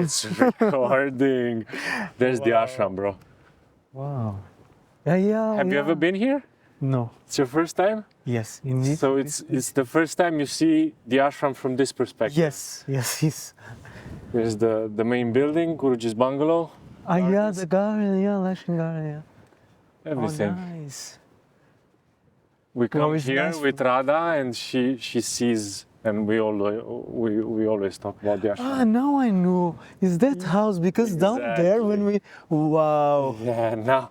It's recording. There's the ashram, bro. Wow. Yeah. Have you ever been here? No. It's your first time? Yes, indeed. So it's the first time you see the ashram from this perspective. Yes. There's the main building, Guruji's bungalow. Yeah, the garden, Lakshan garden, yeah. Everything. Oh, nice. We come it's here nice with Radha, and she sees, and we always talk about the ashram. Now I know. Is that house? Because down there when we... Wow. Yeah, now,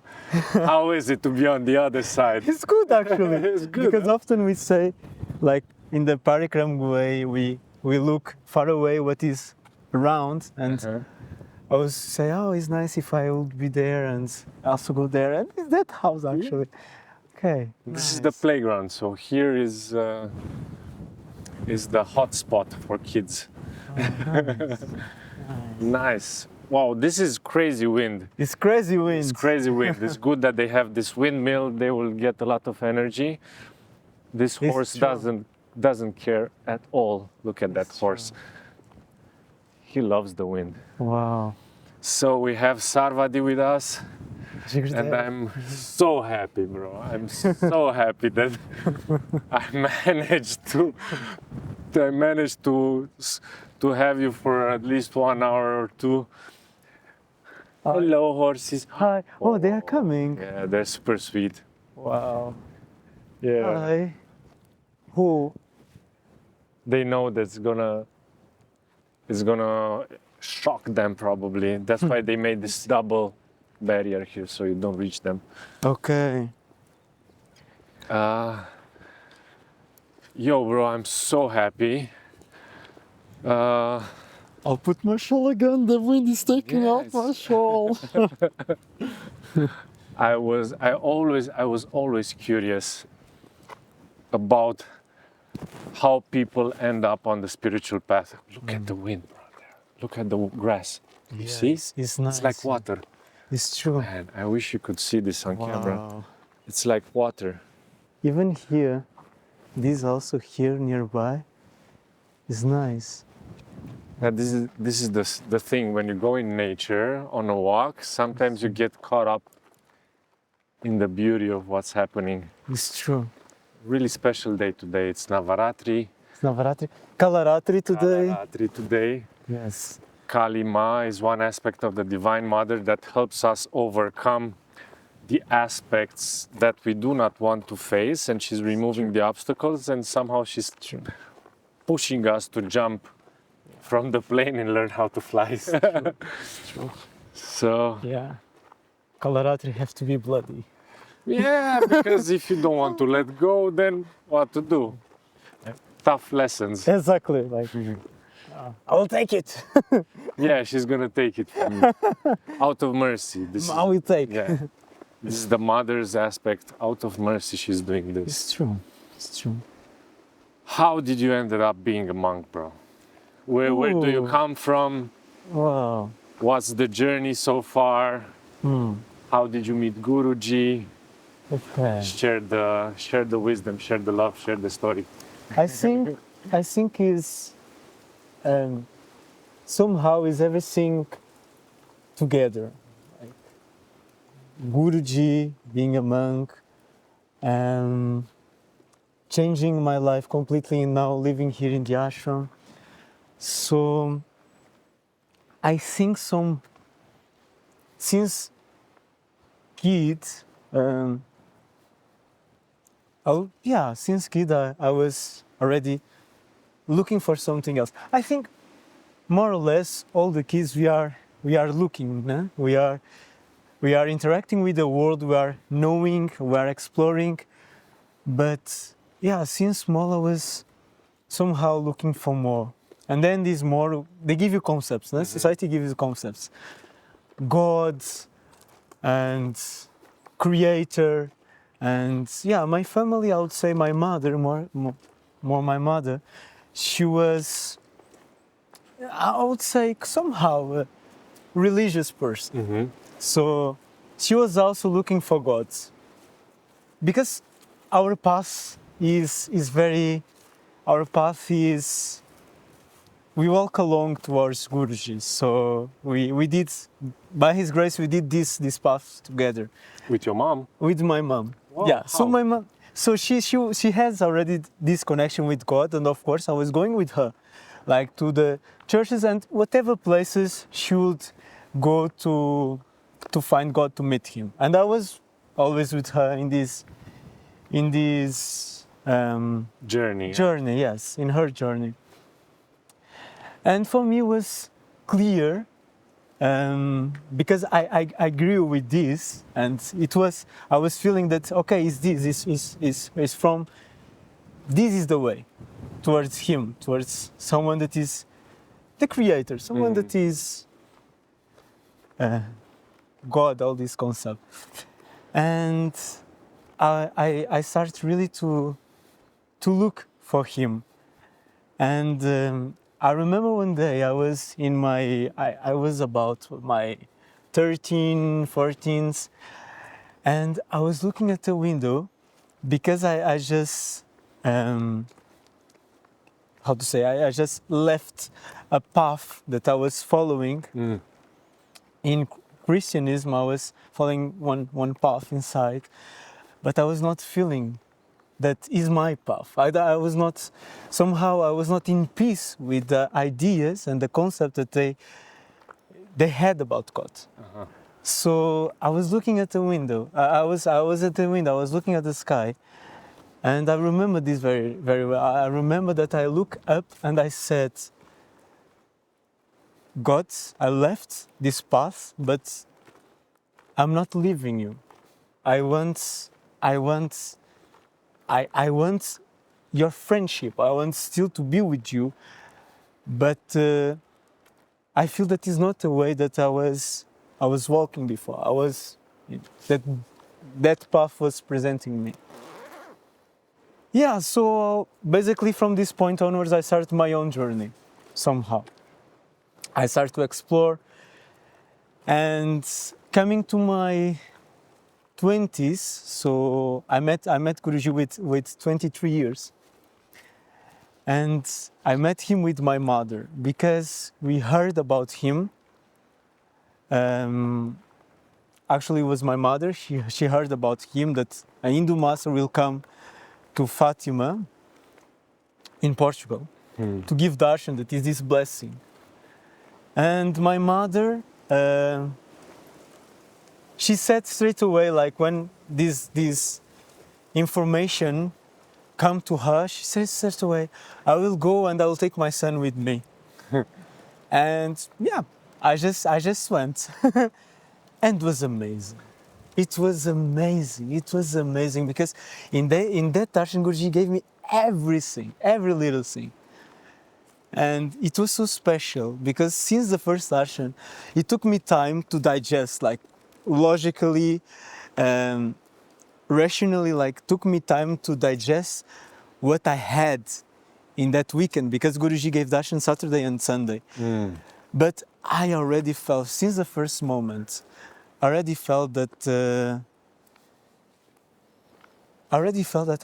how is it to be on the other side? It's good actually. It's good, because often we say, like in the parikram way, we look far away what is around, and I always say, oh, it's nice if I would be there and also go there. And it's that house actually. Okay. This is the playground, so here is the hot spot for kids. Nice. Nice. Wow, this is crazy wind. It's crazy wind. It's crazy wind. It's good that they have this windmill. They will get a lot of energy. This horse doesn't care at all. Look at that horse. He loves the wind. Wow. So we have Sarvadi with us. And I'm so happy, bro. I'm so happy that I managed to have you for at least 1 hour or two. Hello, horses. Hi. Oh, they are coming. Yeah, they're super sweet. Wow. Yeah. Hi. Who? They know that's it's gonna shock them probably. That's why they made this double barrier here, so you don't reach them. Okay. Yo, bro, I'm so happy. I'll put my shawl again. The wind is taking out my shawl. I was always curious about how people end up on the spiritual path. Look at the wind, brother. Look at the grass. You see? It's nice. It's like water. It's true. Man, I wish you could see this on camera. It's like water. Even here, this also here nearby is nice. This is the thing, when you go in nature on a walk, sometimes you get caught up in the beauty of what's happening. It's true. Really special day today. It's Navaratri. It's Navaratri. Kalaratri today. Kalaratri today. Yes. Kali Ma is one aspect of the Divine Mother that helps us overcome the aspects that we do not want to face, and she's removing the obstacles, and somehow she's pushing us to jump from the plane and learn how to fly. It's true. So yeah, Kalaratri have to be bloody. Yeah, because if you don't want to let go, then what to do? Tough lessons. Exactly. Like, I will take it. Yeah, she's gonna take it from you. Out of mercy. I will take. Yeah. This is the mother's aspect. Out of mercy, she's doing this. It's true. It's true. How did you end up being a monk, bro? Where do you come from? Wow. What's the journey so far? How did you meet Guruji? Okay. Share the wisdom, share the love, share the story. I think is somehow is everything together. Like Guruji, being a monk, changing my life completely, and now living here in the ashram. So I think since kid, since kid I was already looking for something else. I think more or less all the kids we are looking, né? we are interacting with the world, we are knowing, we are exploring, but yeah, since small I was somehow looking for more. And then these more, they give you concepts, né? Society gives you concepts. God and creator, and yeah, my family, I would say my mother, more my mother, she was, I would say, somehow a religious person. So she was also looking for gods. Because our path is we walk along towards Guruji. So we did, by his grace, we did this path together. With your mom? With my mom. Wow, Yeah. So how? my mom, so she has already this connection with God, and of course I was going with her, like to the churches and whatever places she would go to find God, to meet Him. And I was always with her in this Journey. journey, yes, in her journey. And for me it was clear, because I grew with this, and I was feeling that, okay, this is from, this is the way towards Him, towards someone that is the Creator, someone that is God, all this concept. And I started really to look for Him. And I remember one day I was I was about my 13, 14s, and I was looking at the window because I just, how to say, I just left a path that I was following. In Christianism, I was following one path inside, but I was not feeling that is my path. I was not, somehow I was not in peace with the ideas and the concept that they had about God. So I was looking at the window. I was at the window. I was looking at the sky, and I remember this very, very well. I remember that I looked up and I said, God, I left this path, but I'm not leaving you. I want your friendship. I want still to be with you, but I feel that is not the way that I was walking before. That path was presenting me. Yeah, so basically from this point onwards, I started my own journey somehow. I started to explore, and coming to my 20s, so I met Guruji with 23 years, and I met him with my mother because we heard about him. Actually, it was my mother. She heard about him, that a Hindu master will come to Fatima in Portugal to give darshan, that is this blessing. And my mother, she said straight away, like when this information come to her, she said straight away, I will go and I will take my son with me. And yeah, I just went. And it was amazing. It was amazing because in that darshan, Guruji gave me everything, every little thing. And it was so special because since the first darshan, it took me time to digest, like logically, rationally, like took me time to digest what I had in that weekend, because Guruji gave darshan Saturday and Sunday. But I already felt, since the first moment, that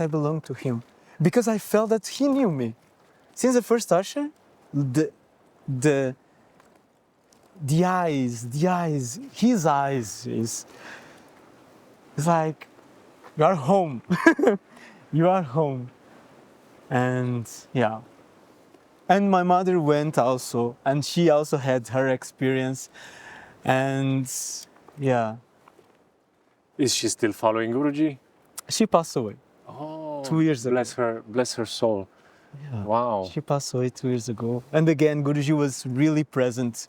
I belonged to him, because I felt that he knew me. Since the first darshan, the eyes, his eyes is like, you are home. You are home. And yeah. And my mother went also, and she also had her experience. And yeah. Is she still following Guruji? She passed away. Oh, 2 years ago. Bless her soul. Yeah. Wow. She passed away 2 years ago. And again, Guruji was really present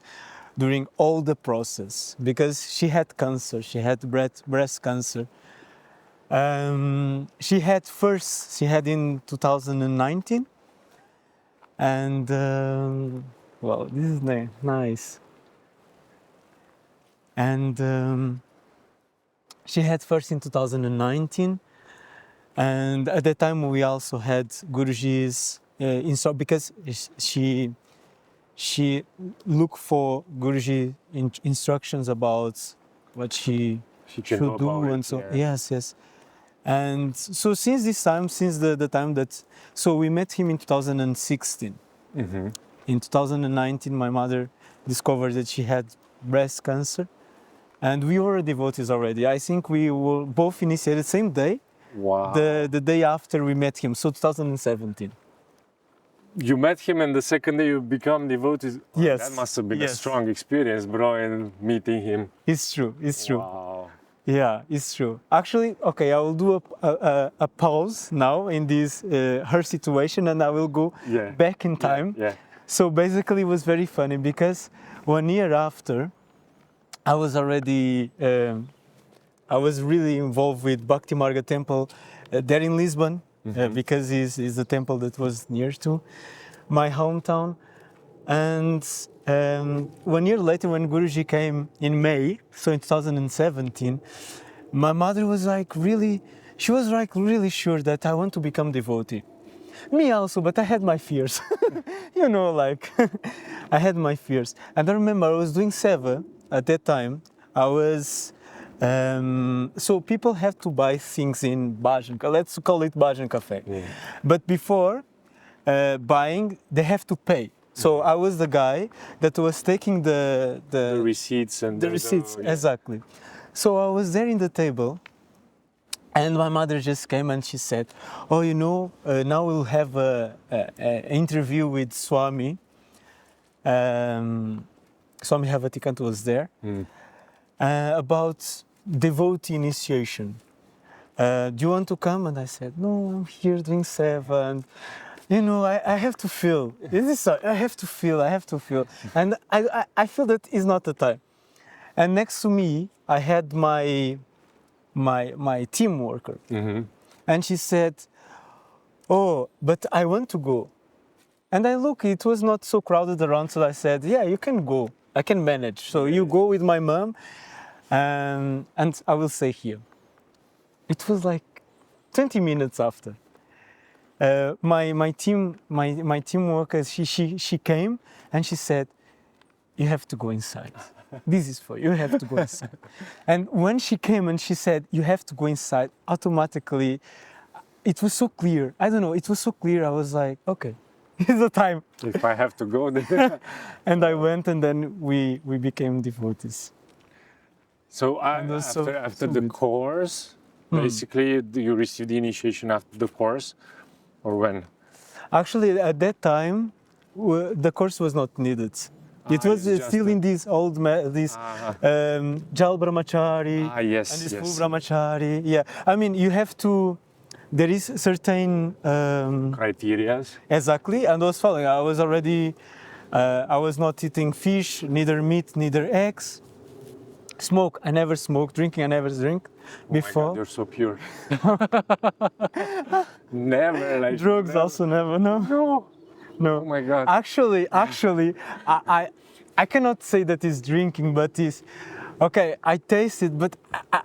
during all the process, because she had cancer. She had breast cancer. She had in 2019. And, well, this is nice. And she had first in 2019. And at that time we also had Guruji's because she looked for Guruji instructions about what she should do, and so yes. And so since this time, since the time that, so we met him in 2016, in 2019, my mother discovered that she had breast cancer, and we were devotees already. I think we were both initiated same day, Wow. the day after we met him, so 2017. You met him, and the second day you become devotees. Oh, Yes. That must have been a Yes. strong experience, bro, in meeting him. It's true. It's true. Wow. Yeah, it's true. Actually, okay, I will do a pause now in this her situation, and I will go Yeah. back in time. Yeah. So basically, it was very funny because 1 year after, I was already I was really involved with Bhakti Marga Temple there in Lisbon, because it's the temple that was near to my hometown. And 1 year later, when Guruji came in May, so in 2017, my mother was like really sure that I want to become devotee. Me also, but I had my fears. You know, like I had my fears. And I remember I was doing seva at that time. I was so people have to buy things in bhajan. Let's call it bhajan cafe. Yeah. But before buying, they have to pay. So I was the guy that was taking the receipts and the receipts, yeah. exactly. So I was there in the table, and my mother just came and she said, "Oh, you know, now we'll have a interview with Swami." Swami Havatikantu was there about devotee initiation. Do you want to come? And I said, "No, I'm here doing seva, and you know, I have to feel. I have to feel, and I feel that is not the time." And next to me, I had my team worker, and she said, "Oh, but I want to go." And I look, it was not so crowded around, so I said, "Yeah, you can go. I can manage. So you go with my mom, and I will stay here." It was like 20 minutes after. My team worker, she came and she said, "You have to go inside. This is for you. You have to go inside." And when she came and she said, "You have to go inside," automatically, it was so clear. I don't know. It was so clear. I was like, "Okay, it's the time." If I have to go, then And I went, and then we became devotees. So And was after so the good. course, basically, you received the initiation after the course, or when? Actually, at that time, the course was not needed. It was it's just still in this old, Jal Brahmachari Yes, and this yes. full Brahmachari. Yeah, I mean, you have to. There is certain Criteria. exactly, and I was following. I was already. I was not eating fish, neither meat, neither eggs. Smoke, I never smoked. Drinking, I never drink. Before. Oh my God, you're so pure. Never, like Drugs never. also never. No. No. No. Oh my God. Actually, I cannot say that it's drinking, but it's okay. I tasted, but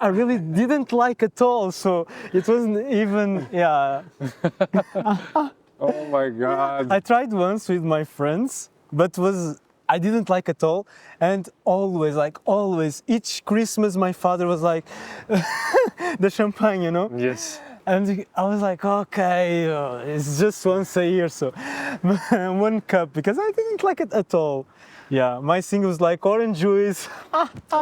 I really didn't like at all. So it wasn't even. Yeah. Oh my God. I tried once with my friends, but I didn't like at all. And always, each Christmas, my father was like, the champagne, you know. Yes. And I was like, okay, it's just once a year, so 1 cup, because I didn't like it at all. Yeah, my thing was like orange juice.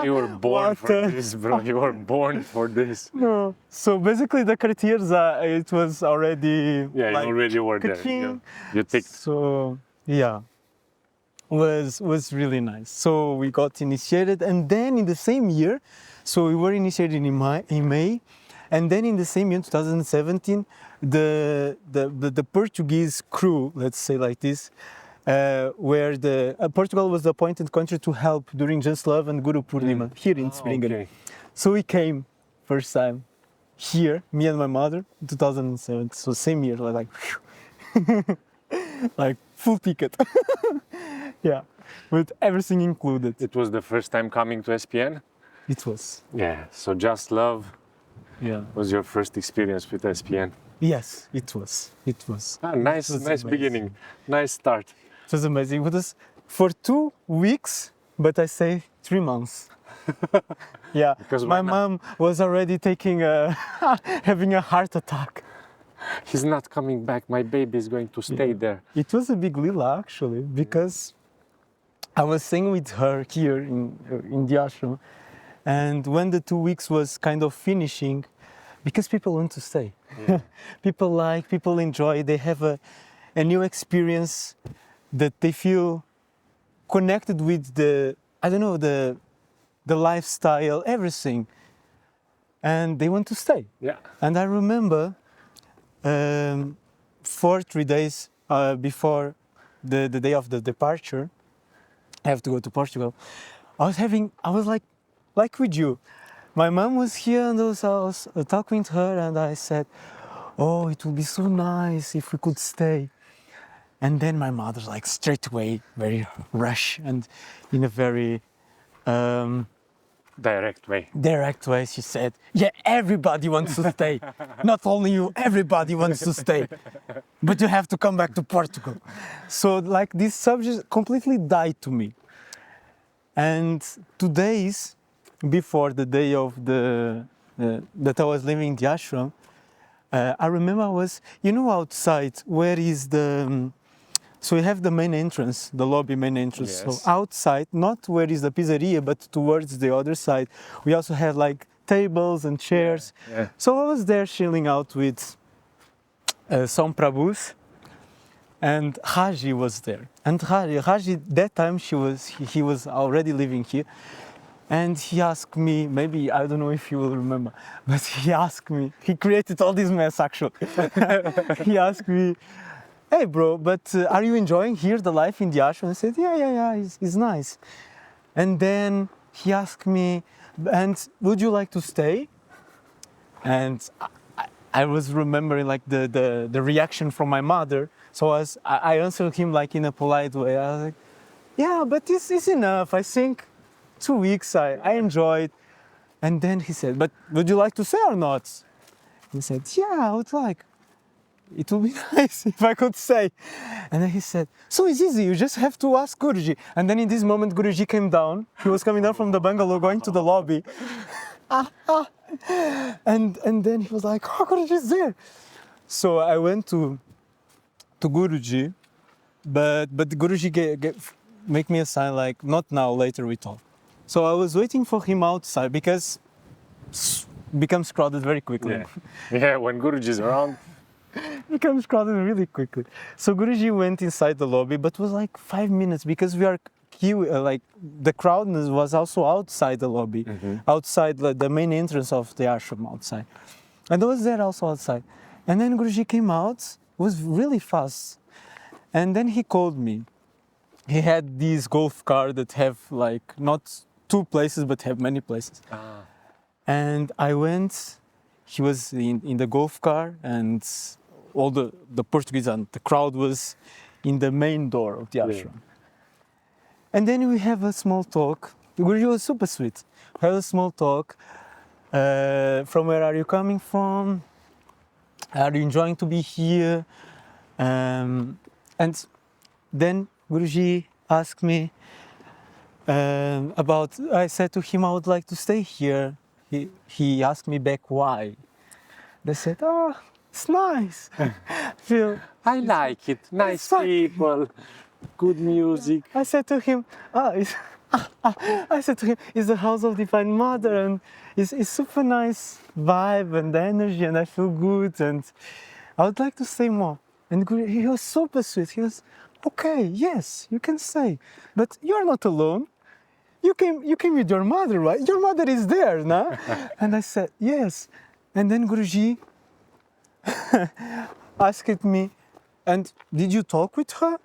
You were born for Water. this, bro. You were born for this. No. So basically the criteria, it was already Yeah, like, you already were there. ka-ching. You ticked. So yeah, was really nice. So we got initiated, and then in the same year, so we were initiated in May, and then in the same year, 2017, the Portuguese crew, let's say like this, where Portugal was the appointed country to help during Just Love and Guru Purnima here in Springen. Okay. So we came first time here, me and my mother, in 2007. So same year, like, like full ticket. Yeah, with everything included. It was the first time coming to SPN? It was. Yeah. So Just Love Yeah. was your first experience with SPN. Yes, it was. It was. Nice, It was nice amazing. beginning. Nice start. It was amazing. It was for 2 weeks, but I say 3 months. Yeah, Because my why not? mom was already having a heart attack. He's not coming back. My baby is going to stay there. It was a big lila actually, because I was staying with her here in the ashram, and when the 2 weeks was kind of finishing, because people want to stay. Yeah. people enjoy, they have a new experience that they feel connected with the lifestyle, everything. And they want to stay. Yeah. And I remember 3 days before the day of the departure, I have to go to Portugal. I was like with you. My mom was here and I was talking to her, and I said, oh, it would be so nice if we could stay. And then my mother, like straight away, very rush and in a very Direct way. She said, yeah, everybody wants to stay. Not only you, everybody wants to stay. But you have to come back to Portugal. So like this subject completely died to me. And 2 days before the day of that I was leaving the ashram, I remember I was, outside, where is so we have the main entrance, the lobby main entrance. Yes. So outside, not where is the pizzeria, but towards the other side, we also have like tables and chairs. Yeah. So I was there chilling out with some Prabhus, and Haji was there. And Haji that time he was already living here. And he asked me, maybe, I don't know if you will remember, but he asked me, he created all this mess actually. He asked me, hey bro, but are you enjoying here the life in the ashram? I said, yeah, it's nice. And then he asked me, and would you like to stay? And I was remembering like the reaction from my mother. So I answered him like in a polite way. I was like, yeah, but it's enough. I think 2 weeks I enjoyed. And then he said, but would you like to stay or not? He said, yeah, I would like. It would be nice if I could stay. And then he said, so it's easy, you just have to ask Guruji. And then in this moment, Guruji came down. He was coming down from the bungalow, going to the lobby. And then he was like, oh, Guruji's there. So I went to Guruji, but Guruji make me a sign like, not now, later we talk. So I was waiting for him outside because it becomes crowded very quickly. Yeah, when Guruji is around. Becomes crowded really quickly. So Guruji went inside the lobby, but it was like 5 minutes because we are like the crowd was also outside the lobby, outside the main entrance of the ashram outside. And I was there also outside. And then Guruji came out, it was really fast. And then he called me. He had these golf cars that have like not 2 places, but have many places. And I went, he was in the golf car, and all the Portuguese and the crowd was in the main door of the ashram. And then we have a small talk. Guruji was super sweet. We have a small talk. From where are you coming from? Are you enjoying to be here? And then Guruji asked me I said to him, I would like to stay here. He asked me back why. They said, oh, it's nice. I like it. Nice people, good music. I said to him, it's the house of Divine Mother, and it's super nice vibe and energy, and I feel good, and I would like to stay more. And he was super sweet. He was, okay, yes, you can stay, but you're not alone. You came with your mother, right? Your mother is there, no? And I said, yes. And then Guruji asked me, and did you talk with her?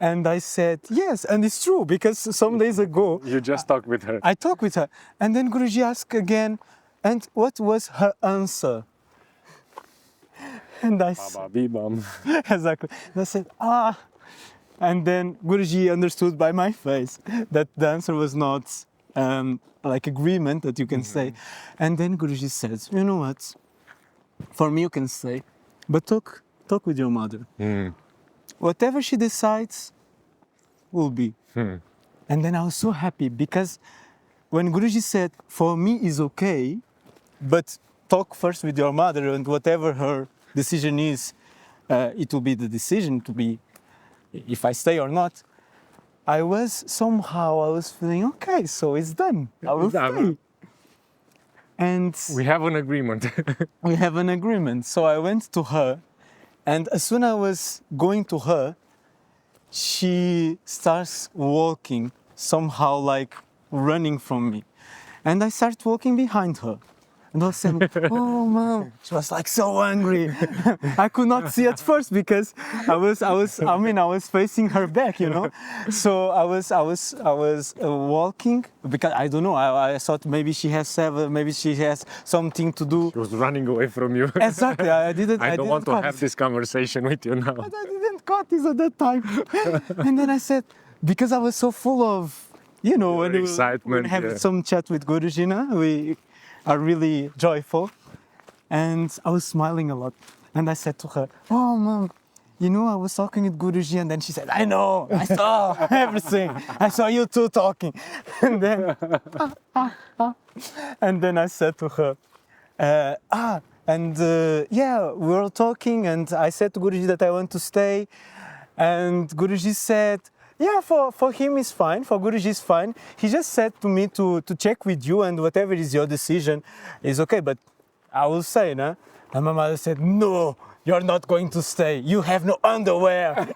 And I said, yes, and it's true, because some days ago... You just talked with her. I talked with her. And then Guruji asked again, and what was her answer? And I said... Exactly. And I said, And then Guruji understood by my face that the answer was not like agreement that you can say. And then Guruji says, you know what? For me you can say, but talk with your mother. Whatever she decides will be. And then I was so happy, because when Guruji said, for me is okay, but talk first with your mother, and whatever her decision is, it will be the decision to be if I stay or not. I was feeling, okay, so it's done. I will stay. And We have an agreement. we have an agreement. So I went to her, and as soon as I was going to her, she starts walking, somehow like running from me. And I start walking behind her. And I was saying, oh, Mom. She was like so angry. I could not see at first because I was facing her back, you know. So I was walking because I don't know. I thought maybe she has something to do. She was running away from you. Exactly. I don't want to have this conversation with you now. But I didn't got this at that time. And then I said, because I was so full of, you know, when excitement, we have some chat with Guruji, we are really joyful. And I was smiling a lot. And I said to her, oh, Mom, you know, I was talking with Guruji. And then she said, I know, I saw everything. I saw you two talking. And then, I said to her, yeah, we were talking. And I said to Guruji that I want to stay. And Guruji said, yeah, for him it's fine, for Guruji it's fine. He just said to me to check with you, and whatever is your decision is okay, but I will say, no? And my mother said, no, you're not going to stay. You have no underwear.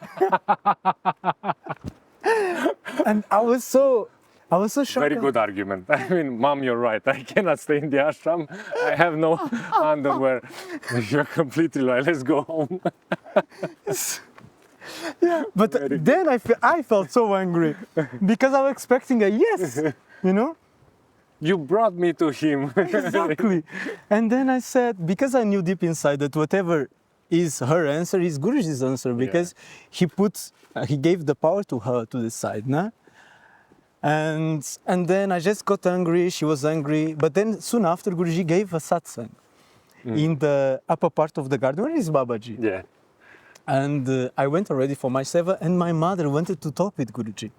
And I was so shocked. Very good argument. I mean, Mom, you're right. I cannot stay in the ashram. I have no underwear. You're completely right. Let's go home. Yeah, but then I felt so angry because I was expecting a yes, you know? You brought me to him. Exactly. And then I said, because I knew deep inside that whatever is her answer is Guruji's answer, because he gave the power to her to decide, nah? And then I just got angry, she was angry, but then soon after Guruji gave a satsang in the upper part of the garden. Where is Babaji? Yeah. And I went already for my seva, and my mother wanted to talk with Guruji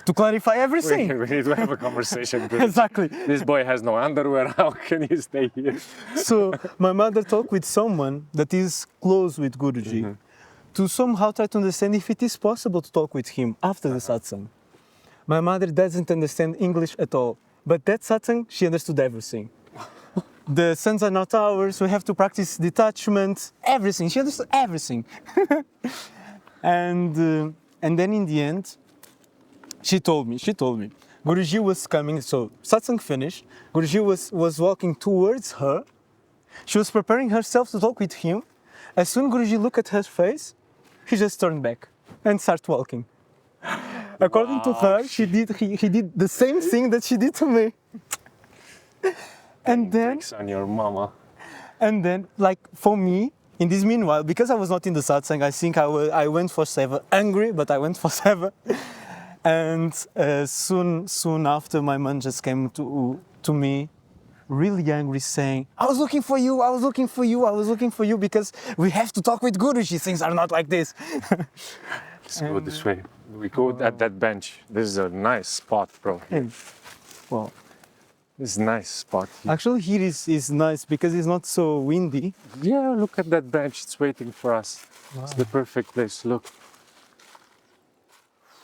to clarify everything. We need to have a conversation. Exactly. This boy has no underwear. How can he stay here? So my mother talked with someone that is close with Guruji to somehow try to understand if it is possible to talk with him after the satsang. My mother doesn't understand English at all, but that satsang, she understood everything. The suns are not ours, we have to practice detachment, everything. She understood everything. And then in the end, she told me, Guruji was coming, so satsang finished, Guruji was walking towards her. She was preparing herself to talk with him. As soon as Guruji looked at her face, he just turned back and started walking. According to her, he did the same thing that she did to me. And then, on your mama. And then, like for me, in this meanwhile, because I was not in the satsang, I think I went for seva angry, but I went for seva. And soon after, my mom just came to me, really angry, saying, I was looking for you, because we have to talk with Guruji. Things are not like this. Let's go this way. We go at that bench. This is a nice spot, bro. Well, this is a nice spot. Actually, here is nice because it's not so windy. Yeah, look at that bench. It's waiting for us. Wow. It's the perfect place. Look.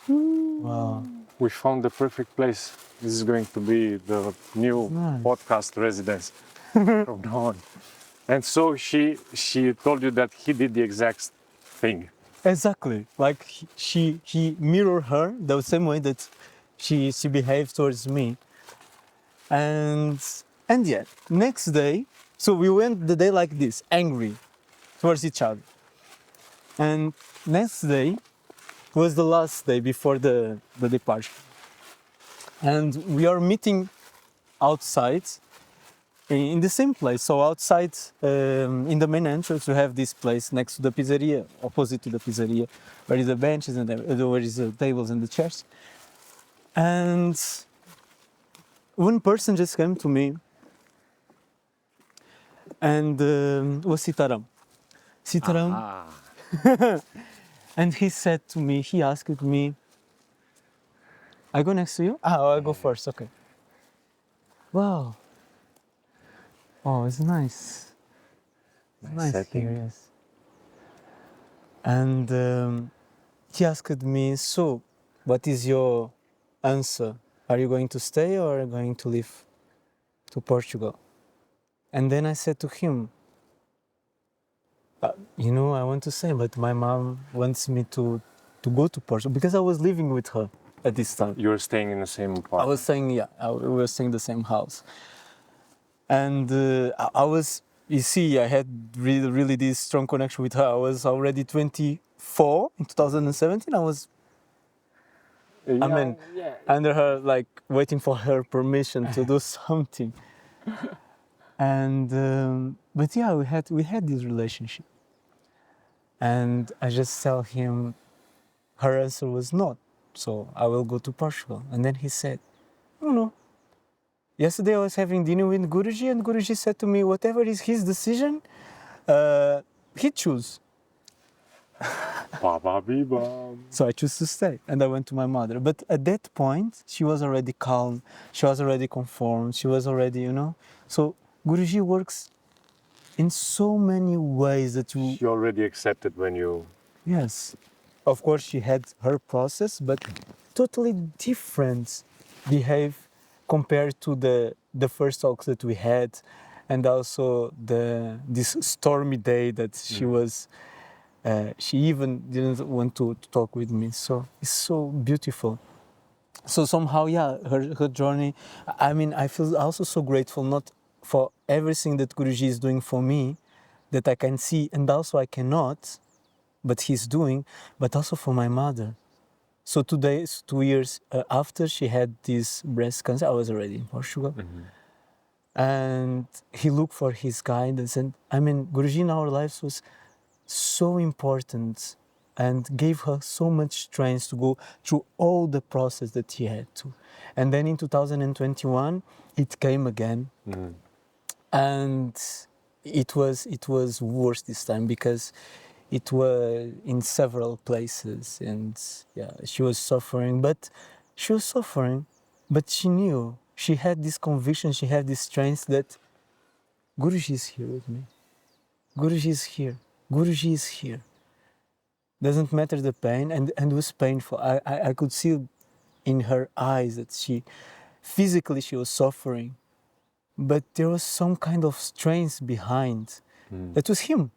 Wow. We found the perfect place. This is going to be the new podcast residence from now on. And so she told you that he did the exact thing. Exactly. Like he mirrored her the same way that she behaved towards me. And yeah, next day, so we went the day like this, angry towards each other. And next day was the last day before the departure. And we are meeting outside in the same place. So outside in the main entrance, we have this place next to the pizzeria, opposite to the pizzeria, where is the benches and where is the tables and the chairs. And one person just came to me, and was Sitaram. And he said to me, he asked me, I go next to you? I'll go first, okay. Wow. Oh, it's nice. Nice setting. here, yes. And he asked me, so, what is your answer? Are you going to stay or are you going to leave to Portugal? And then I said to him, you know, I want to say, but my mom wants me to go to Portugal because I was living with her at this time. You were staying in the same I apartment. was saying, yeah, we were staying in the same house. And I was, you see, I had really, really this strong connection with her. I was already 24 in 2017. I was, I mean, under her, like waiting for her permission to do something. And, but yeah, we had this relationship. And I just tell him, her answer was not. So I will go to Portugal. And then he said, no. Yesterday I was having dinner with Guruji, and Guruji said to me, whatever is his decision, he choose. So I choose to stay, and I went to my mother. But at that point, she was already calm, she was already conformed, she was already, you know. So Guruji works in so many ways that you... She already accepted when you... Yes. Of course, she had her process, but totally different behave compared to the first talks that we had, and also this stormy day that she was... she even didn't want to talk with me. So it's so beautiful. So somehow, yeah, her journey, I mean, I feel also so grateful, not for everything that Guruji is doing for me, that I can see, and also I cannot, but he's doing, but also for my mother. So 2 years after she had this breast cancer, I was already in Portugal. Mm-hmm. And he looked for his guidance. And I mean, Guruji in our lives was so important and gave her so much strength to go through all the process that she had to. And then in 2021, it came again. Mm-hmm. And it was worse this time because it was in several places, and yeah, she was suffering, but she knew, she had this conviction, she had this strength that Guruji is here with me. Guruji is here. Guruji is here. Doesn't matter the pain, and it was painful. I could see in her eyes that physically she was suffering, but there was some kind of strength behind. That was him.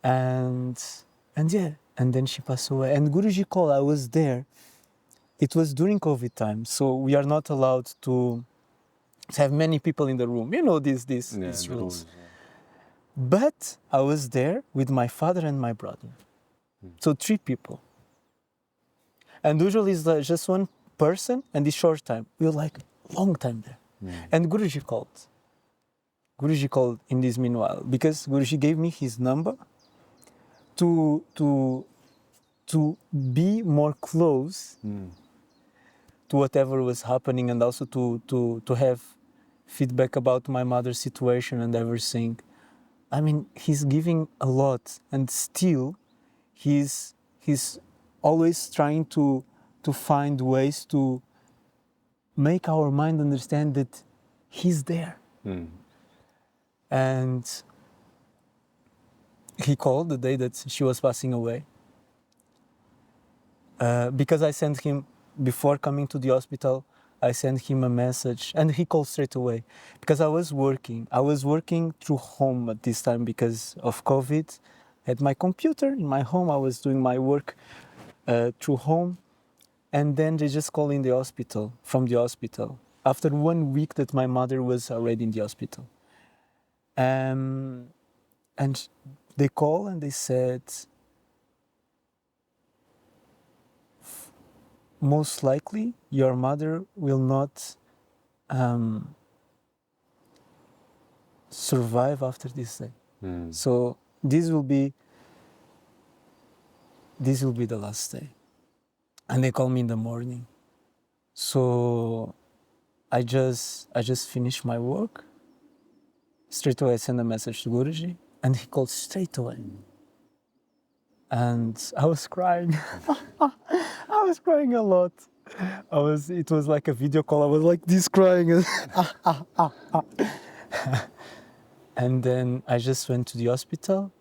And yeah, and then she passed away. And Guruji called, I was there. It was during COVID time, so we are not allowed to have many people in the room. You know these rules. Yeah. But I was there with my father and my brother. So 3 people. And usually it's just one person, and this short time. We were like long time there. And Guruji called. Guruji called in this meanwhile, because Guruji gave me his number to be more close to whatever was happening, and also to have feedback about my mother's situation and everything. I mean, he's giving a lot, and still he's always trying to find ways to make our mind understand that he's there. And he called the day that she was passing away. Because I sent him, before coming to the hospital, I sent him a message, and he called straight away. Because I was working through home at this time because of COVID. I had my computer in my home, I was doing my work through home. And then they just called in the hospital, from the hospital, after 1 week that my mother was already in the hospital. And they called and they said, most likely your mother will not survive after this day. So this will be the last day. And they called me in the morning. So I just finished my work. Straight away I sent a message to Guruji, and he called straight away. And I was crying. I was crying a lot. It was like a video call. I was like this crying. And then I just went to the hospital.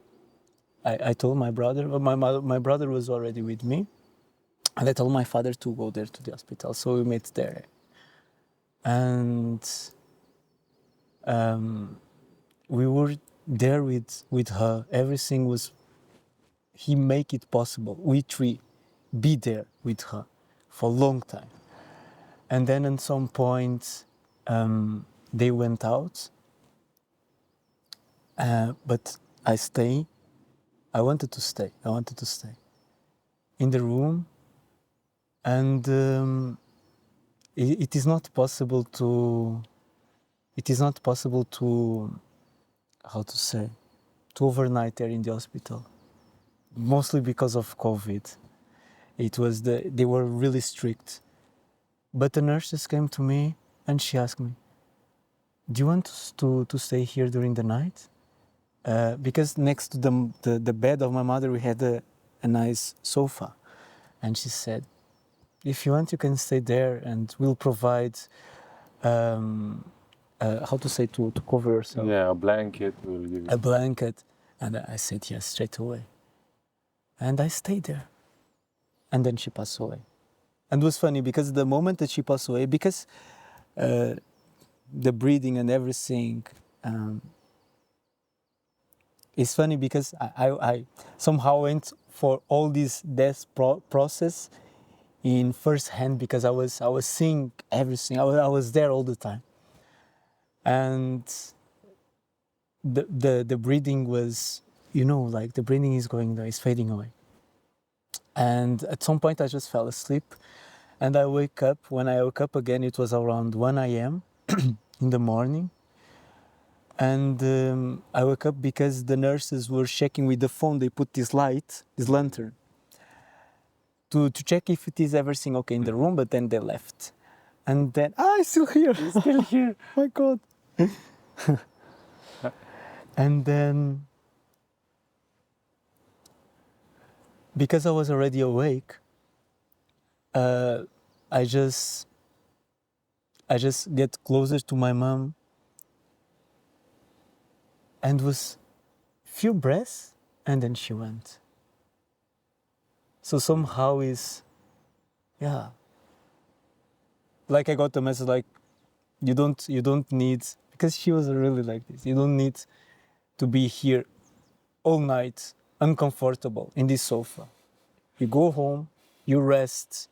I told my brother, well, my brother was already with me, and I told my father to go there to the hospital. So we met there. And we were there with her. Everything was, he make it possible. We three be there with her for a long time. And then at some point, they went out. But I stay. I wanted to stay. I wanted to stay in the room. And it is not possible to. It is not possible to. How to say? To overnight there in the hospital. Mostly because of COVID. It was they were really strict. But the nurses came to me and she asked me, "Do you want to stay here during the night?" Because next to the bed of my mother we had a nice sofa, and she said, "If you want, you can stay there, and we'll provide how to say to cover yourself." Yeah, a blanket will give you. A blanket, and I said yes straight away, and I stayed there, and then she passed away, and it was funny because the moment that she passed away, because the breathing and everything. It's funny because I somehow went for all this death process in first hand because I was seeing everything. I was there all the time, and the breathing was, like the breathing is going there, it's fading away. And at some point I just fell asleep, and I wake up. When I woke up again, it was around 1 a.m. in the morning. And I woke up because the nurses were checking with the phone. They put this light, this lantern, to check if it is everything okay in the room, but then they left. And then, I'm still here. It's still here. My God. And then, because I was already awake, I just get closer to my mom. And was few breaths, and then she went. So somehow like I got the message, like you don't need, because she was really like this. You don't need to be here all night, uncomfortable in this sofa. You go home, you rest.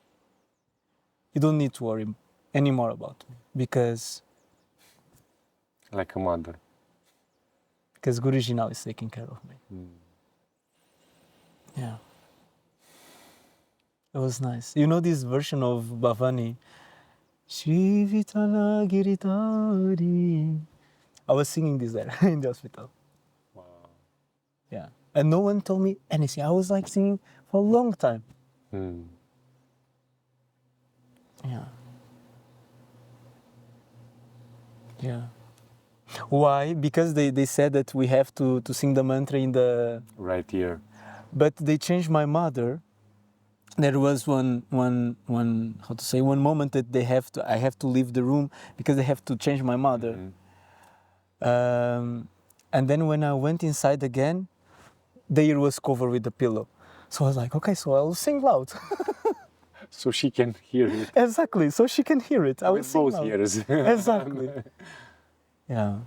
You don't need to worry anymore about me because. Like a mother. Because Guruji now is taking care of me. Yeah. It was nice. You know this version of Bhavani? Shree Peetha Nilaya. I was singing this there in the hospital. Wow. Yeah. And no one told me anything. I was like singing for a long time. Yeah. Yeah. Why? Because they said that we have to sing the mantra in the right ear. But they changed my mother. There was one moment that I have to leave the room because they have to change my mother. And then when I went inside again, the ear was covered with the pillow. So I was like, okay, so I'll sing loud. So she can hear it. Exactly, so she can hear it. I will With sing both loud. ears. Exactly. Yeah.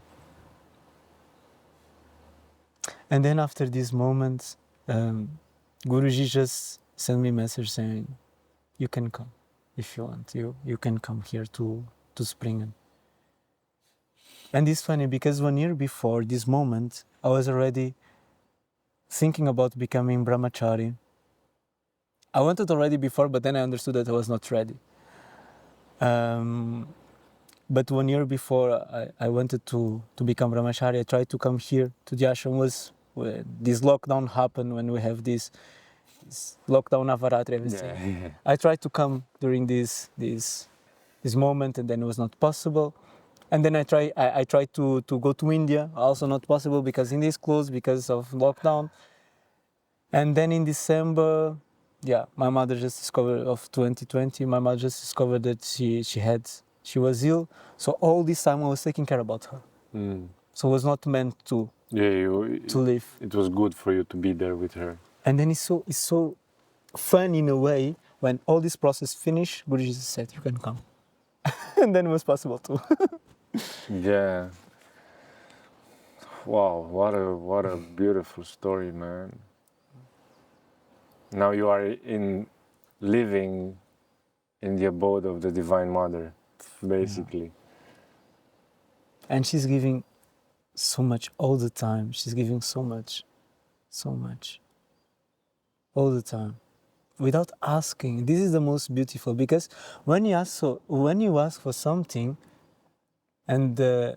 And then after this moment, Guruji just sent me a message saying, you can come if you want. You can come here to Springen. And it's funny because 1 year before this moment, I was already thinking about becoming brahmachari. I wanted already before, but then I understood that I was not ready. But 1 year before I wanted to become brahmachari, I tried to come here to the ashram. Was when this lockdown happened, when we have this lockdown avaratri, everything. Yeah. I tried to come during this moment, and then it was not possible. And then I tried to go to India, also not possible because India is closed because of lockdown. And then in December, my mother just discovered of 2020. My mother just discovered that she was ill. So all this time I was taking care about her. So it was not meant to live. It was good for you to be there with her. And then it's so fun in a way when all this process finished, Guruji said, you can come. And then it was possible to. Yeah. Wow, what a beautiful story, man. Now you are living in the abode of the Divine Mother, basically. Yeah. And she's giving so much all the time. She's giving so much, all the time, without asking. This is the most beautiful, because when you ask for something, and the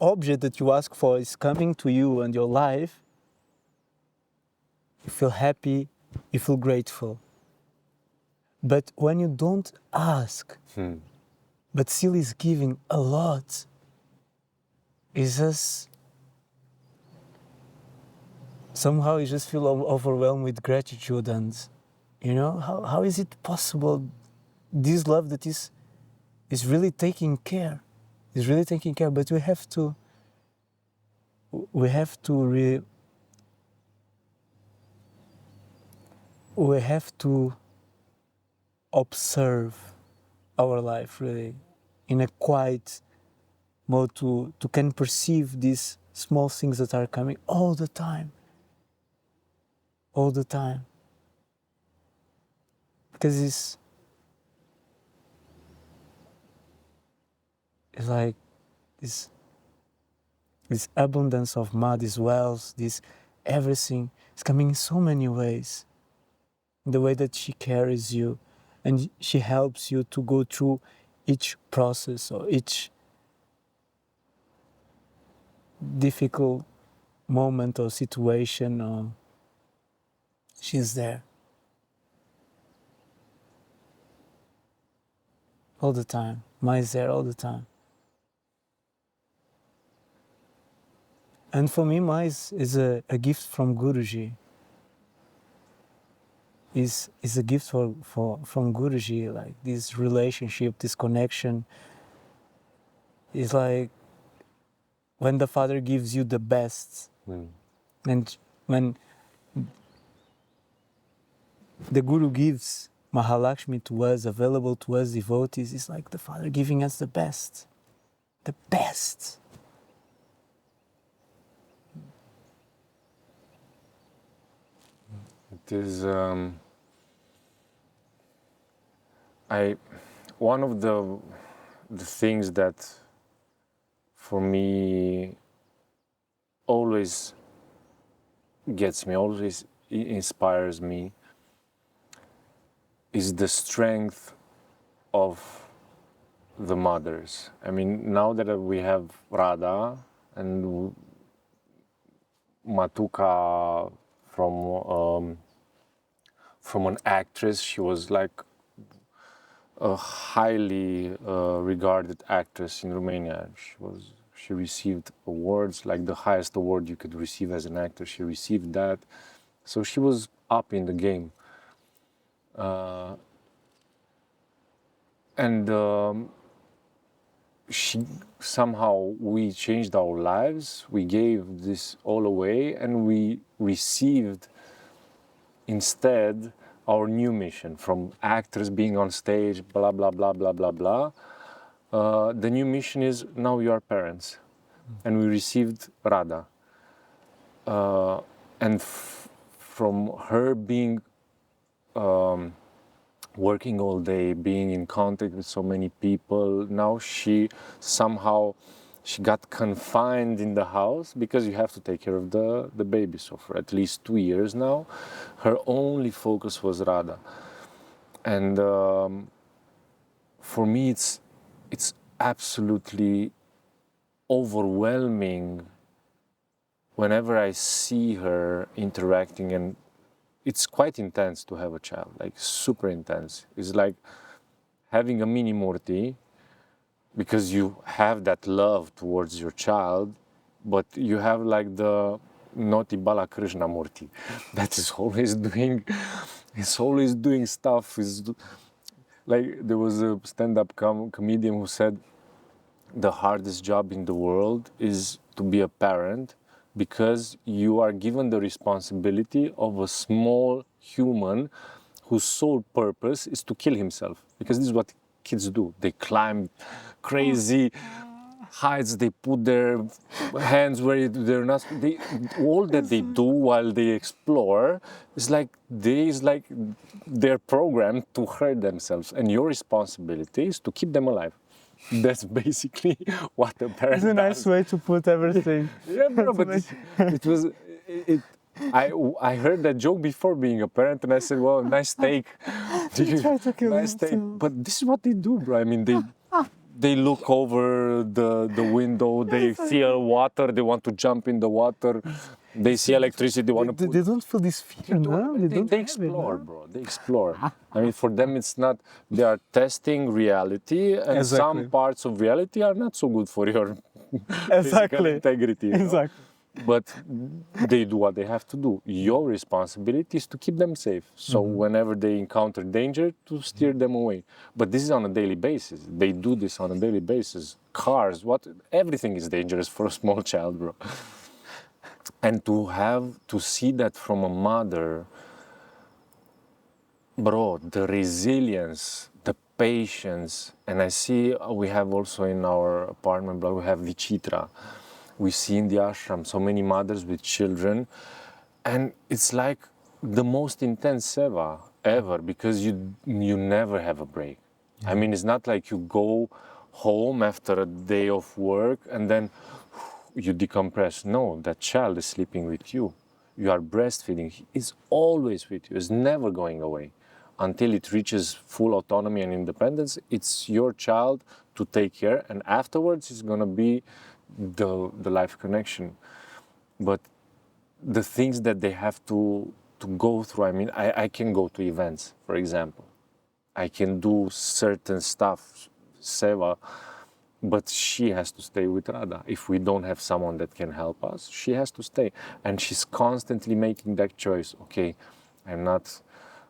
object that you ask for is coming to you and your life, you feel happy, you feel grateful. But when you don't ask, but still is giving a lot, it's just, somehow you just feel overwhelmed with gratitude. And how is it possible, this love that is really taking care, but we have to observe our life really in a quiet mode, to can perceive these small things that are coming all the time. Because it's like this abundance of mud, this wealth, this everything is coming in so many ways. The way that she carries you, and she helps you to go through each process or each difficult moment or situation, or she's there all the time. Ma is there all the time. And for me, Ma is a gift from Guruji. Is a gift from Guruji, like this relationship, this connection. Is like when the Father gives you the best, and when the Guru gives Mahalakshmi to us, available to us devotees, it's like the Father giving us the best. The best. It is one of the things that for me always gets me, always inspires me, is the strength of the mothers. I mean, now that we have Radha and Matuka from an actress, she was like a highly regarded actress in Romania. She received awards, like the highest award you could receive as an actor. She received that, so she was up in the game. She somehow, we changed our lives. We gave this all away, and we received instead our new mission from actors being on stage, blah blah blah blah blah blah. The new mission is now you are parents, and we received Radha, and from her being working all day, being in contact with so many people, now she got confined in the house because you have to take care of the baby. So for at least 2 years now, her only focus was Radha. And for me, it's absolutely overwhelming whenever I see her interacting, and it's quite intense to have a child, like super intense. It's like having a mini Murti, because you have that love towards your child, but you have like the Noti Bala Krishna Murti that is always doing stuff. Is like, there was a stand-up comedian who said, the hardest job in the world is to be a parent, because you are given the responsibility of a small human whose sole purpose is to kill himself. Because this is what kids do. They climb crazy heights, they put their hands where they're not. All that they do while they explore is like they're programmed to hurt themselves. And your responsibility is to keep them alive. That's basically what a parent It's a nice does. way to put everything. Yeah, bro, but it was. I heard that joke before being a parent, and I said, "Well, nice take." Try to kill Nice take. themselves. But this is what they do, bro. I mean, they look over the window. They feel water. They want to jump in the water. They see electricity. They want to. They don't feel this fear, no? They don't They have it, explore, no? bro. They explore. I mean, for them, it's not. They are testing reality, and Exactly. some parts of reality are not so good for your physical Exactly. integrity. You know? Exactly. But they do what they have to do. Your responsibility is to keep them safe. So whenever they encounter danger, to steer them away. But this is on a daily basis. They do this on a daily basis. Cars, everything is dangerous for a small child, bro. And to see that from a mother, bro, the resilience, the patience, and I see we have also in our apartment block, we have Vichitra. We see in the ashram so many mothers with children, and it's like the most intense seva ever, because you never have a break. Yeah. I mean, it's not like you go home after a day of work and then you decompress. No, that child is sleeping with you. You are breastfeeding. It's always with you. It's never going away. Until it reaches full autonomy and independence, it's your child to take care, and afterwards it's going to be the life connection. But the things that they have to go through, I mean, I can go to events, for example. I can do certain stuff, seva, but she has to stay with Radha. If we don't have someone that can help us, she has to stay. And she's constantly making that choice. Okay, I'm not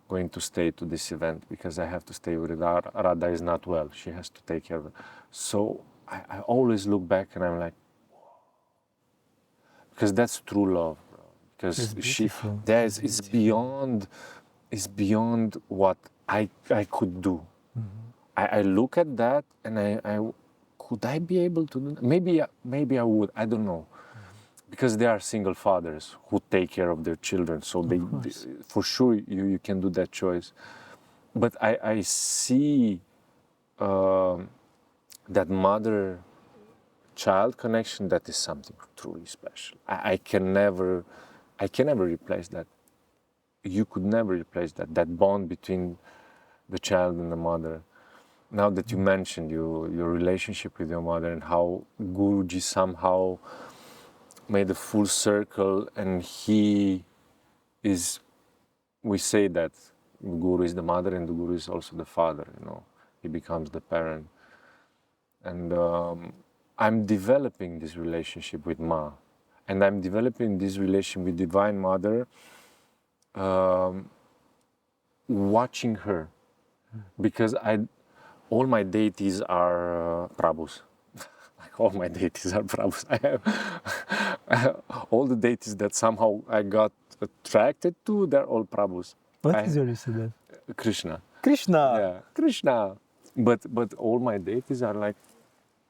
going to stay to this event because I have to stay with Radha. Radha is not well. She has to take care of it. So I always look back and I'm like, because that's true love, bro. Because it's beyond what I could do. I look at that and I could I be able to do that? Maybe I would, I don't know. Because they are single fathers who take care of their children, so they for sure you can do that choice. But I see that mother-child connection, that is something truly special. I can never replace that. You could never replace that bond between the child and the mother. Now that you mentioned your relationship with your mother and how Guruji somehow made a full circle, and we say that the Guru is the mother and the Guru is also the father, you know. He becomes the parent. And I'm developing this relationship with Ma. And I'm developing this relationship with Divine Mother, watching her. Because all my deities are Prabhus. All my deities are Prabhus. I have all the deities that somehow I got attracted to, they're all Prabhus. What is your Ishada? Krishna. Krishna! Yeah, Krishna. But all my deities are like,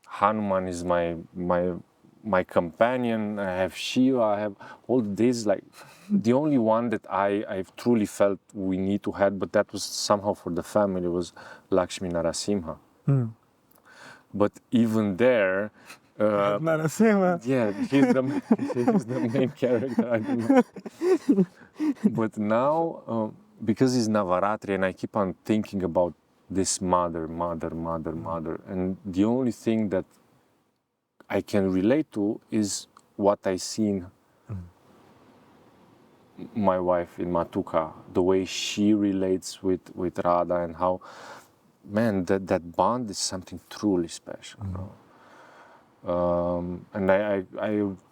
Hanuman is my companion. I have Shiva. I have all these. Like, the only one that I've truly felt we need to have, but that was somehow for the family, was Lakshmi Narasimha. But even there, Narasimha. yeah, he's the main character. I don't know. But now, because it's Navaratri, and I keep on thinking about this mother, and the only thing that I can relate to is what I see in my wife, in Matuka, the way she relates with Radha, and how, man, that bond is something truly special. And I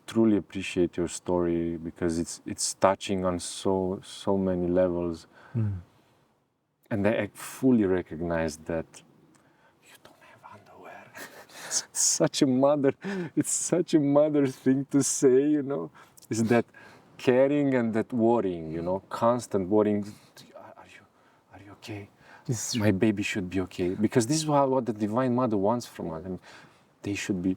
truly appreciate your story, because it's touching on so many levels. And I fully recognize that you don't have underwear. it's such a mother thing to say, you know, is that caring and that worrying, you know, constant worrying. Are you okay? My baby should be okay, because this is what the Divine Mother wants from us. I mean, they should be.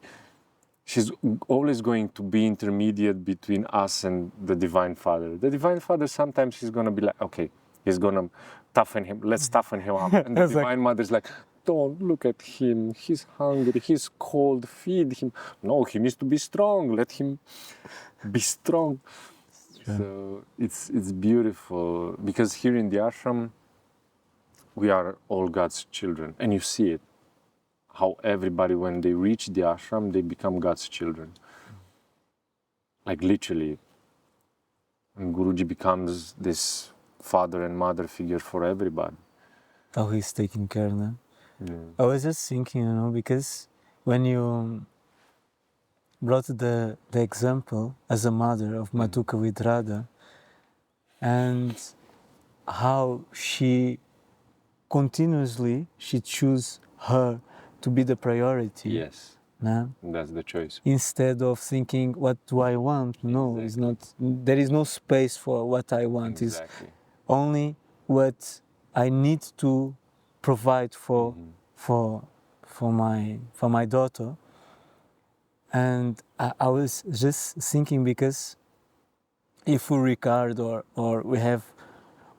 She's always going to be intermediate between us and the Divine Father. The Divine Father, sometimes he's going to be like, okay, he's going to toughen him. Let's toughen him up. And the Divine Mother's like, don't look at him. He's hungry. He's cold. Feed him. No, he needs to be strong. Let him be strong. Yeah. So it's beautiful, because here in the ashram, we are all God's children, and you see it. How everybody, when they reach the ashram, they become God's children. Like literally. And Guruji becomes this father and mother figure for everybody. Oh, he's taking care now. Yeah. I was just thinking, you know, because when you brought the example as a mother of Matuka with Radha, and how she continuously, she choose her to be the priority. Yes. Nah? That's the choice. Instead of thinking, what do I want? No, exactly. It's not. There is no space for what I want. Exactly. It's only what I need to provide for my daughter. And I was just thinking, because if we regard or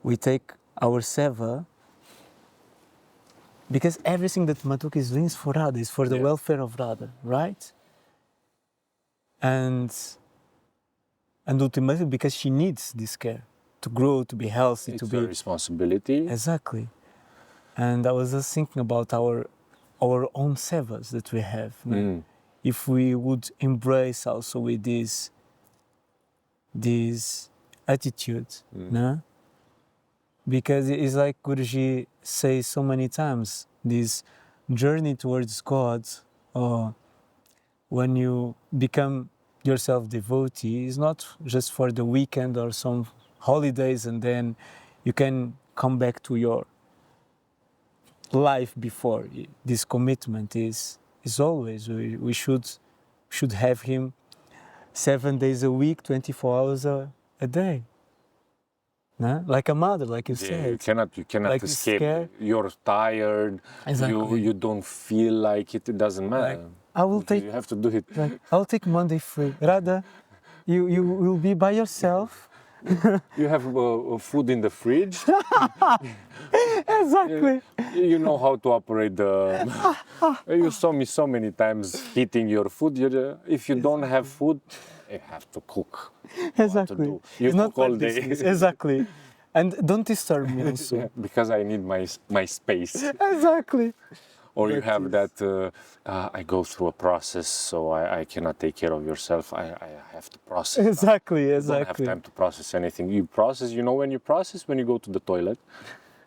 we take our seva, because everything that Matuka is doing is for Radha, is for the welfare of Radha, right? And ultimately because she needs this care to grow, to be healthy, it's to be... It's a responsibility. Exactly. And I was just thinking about our own sevas that we have. If we would embrace also with this attitude, no? Because it's like Guruji says so many times, this journey towards God, or when you become yourself devotee, is not just for the weekend or some holidays and then you can come back to your life before. This commitment is always, we should have him 7 days a week, 24 hours a day. No? Like a mother, like you said. You cannot like escape. You're tired. Exactly. You don't feel like it. It doesn't matter. Like, you have to do it. Like, I'll take Monday free. Radha, you will be by yourself. You have food in the fridge. Exactly. You know how to operate the... You saw me so many times eating your food. If you don't have food, you have to cook. Exactly. You it's cook not all day. Exactly. And don't disturb me also. Because I need my space. Exactly. Or you have that, I go through a process, so I cannot take care of yourself. I have to process. Exactly. You don't have time to process anything. You process, when you process, when you go to the toilet,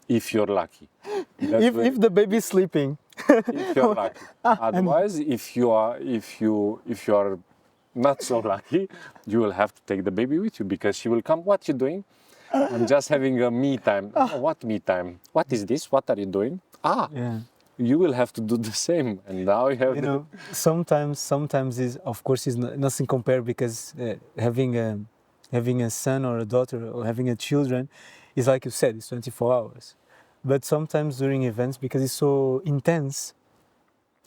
if you're lucky. If the baby is sleeping. If you're lucky. Otherwise, if you are not so lucky, you will have to take the baby with you, because she will come. What you doing? I'm just having a me time. Oh, what me time? What is this? What are you doing? Yeah. You will have to do the same, and now you have. Sometimes is nothing compared, because having a son or a daughter or having a children is, like you said, it's 24 hours. But sometimes during events, because it's so intense,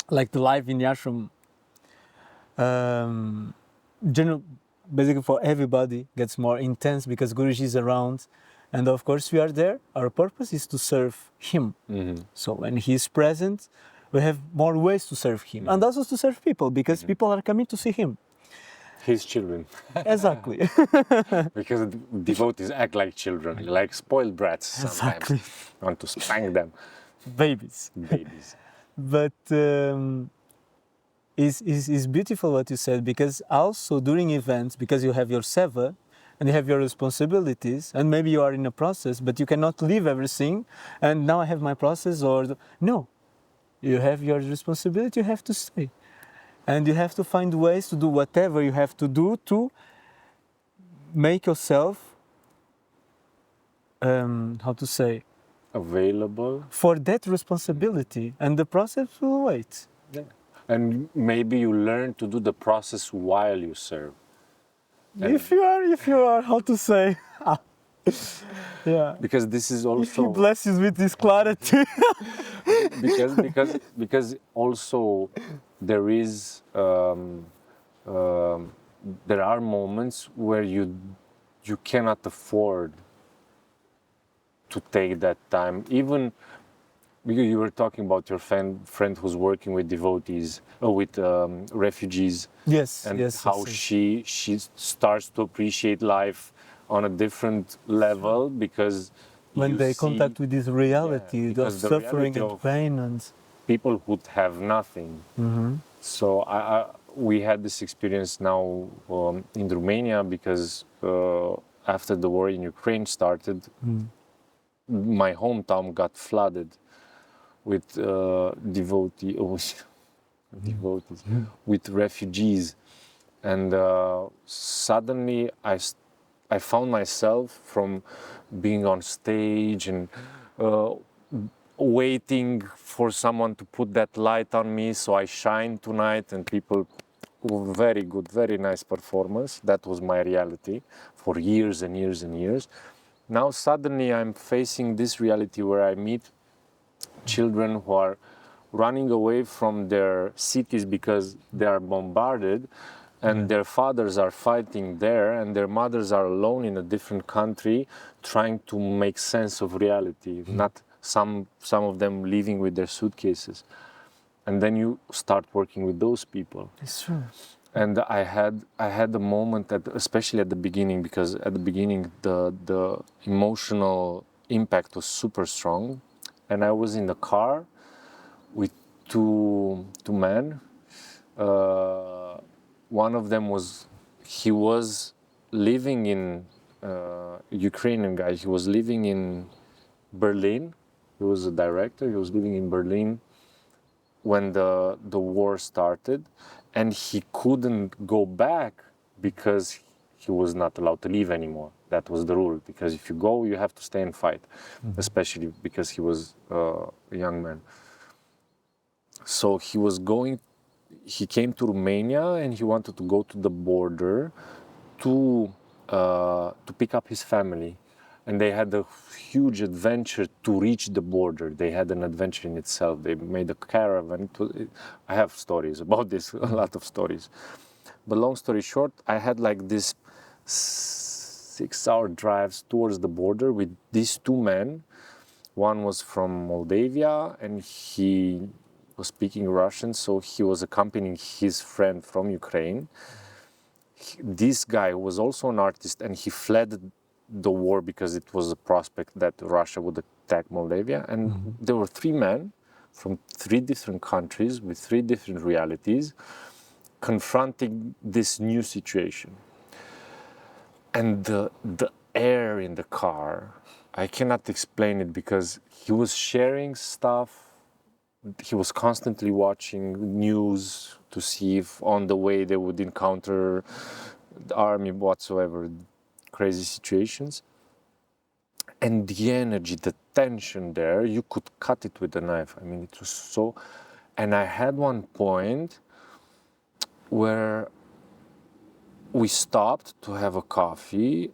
like the life in the ashram, basically for everybody gets more intense because Guruji is around. And of course we are there, our purpose is to serve him. So when he is present, we have more ways to serve him. And also to serve people, because people are coming to see him. His children. Exactly. Because devotees act like children, like spoiled brats sometimes. Exactly. You want to spank them. Babies. But it's beautiful what you said, because also during events, because you have your seva, and you have your responsibilities, and maybe you are in a process, but you cannot leave everything, and now I have my process, no. You have your responsibility, you have to stay. And you have to find ways to do whatever you have to do to make yourself, available for that responsibility, and the process will wait. Yeah. And maybe you learn to do the process while you serve. If you are, how to say, yeah. Because this is If he also blesses with this clarity. because also there is there are moments where you cannot afford to take that time, even because you were talking about your friend who's working with devotees, with refugees, Yes, and yes, how yes. she starts to appreciate life on a different level because When you they see, contact with this reality of because the suffering reality and of pain and people who have nothing. So we had this experience now in Romania because after the war in Ukraine started, my hometown got flooded with devotees, with refugees, and suddenly I found myself from being on stage and waiting for someone to put that light on me so I shine tonight, and people were very good, very nice performance. That was my reality for years and years and years. Now suddenly I'm facing this reality where I meet children who are running away from their cities because they are bombarded, and their fathers are fighting there, and their mothers are alone in a different country trying to make sense of reality, not some of them living with their suitcases. And then you start working with those people. it's true. And I had a moment especially at the beginning, because at the beginning the emotional impact was super strong, and I was in the car with two men. One of them was living in Ukrainian guy. He was living in Berlin. He was a director. He was living in Berlin when the war started, and he couldn't go back because he was not allowed to leave anymore. That was the rule, because if you go, you have to stay and fight, especially because he was a young man. So he came to Romania and he wanted to go to the border to pick up his family. And they had a huge adventure to reach the border. They had an adventure in itself. They made a caravan. I have stories about this, a lot of stories. But long story short, I had like this 6-hour drives towards the border with these two men. One was from Moldavia and he was speaking Russian, so he was accompanying his friend from Ukraine. This guy was also an artist, and he fled the war because it was a prospect that Russia would attack Moldavia. And there were three men from three different countries with three different realities confronting this new situation. And the air in the car, I cannot explain it, because he was sharing stuff. He was constantly watching news to see if on the way they would encounter the army, whatsoever, crazy situations. And the energy, the tension there, you could cut it with a knife. I mean, it was so... And I had one point where we stopped to have a coffee,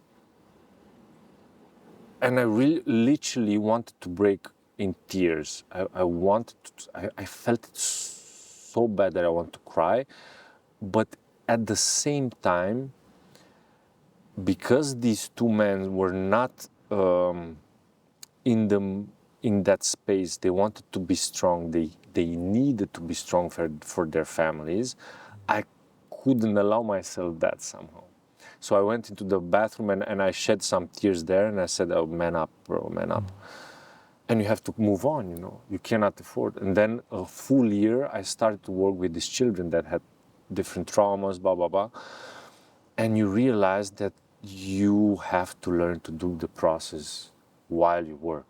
and I literally wanted to break in tears. I felt it so bad that I want to cry, but at the same time, because these two men were not in that space, they wanted to be strong. They needed to be strong for their families. I couldn't allow myself that somehow. So I went into the bathroom and I shed some tears there, and I said, "Oh, man up, bro, man up." And you have to move on, you know. You cannot afford. And then a full year, I started to work with these children that had different traumas, blah, blah, blah. And you realize that you have to learn to do the process while you work.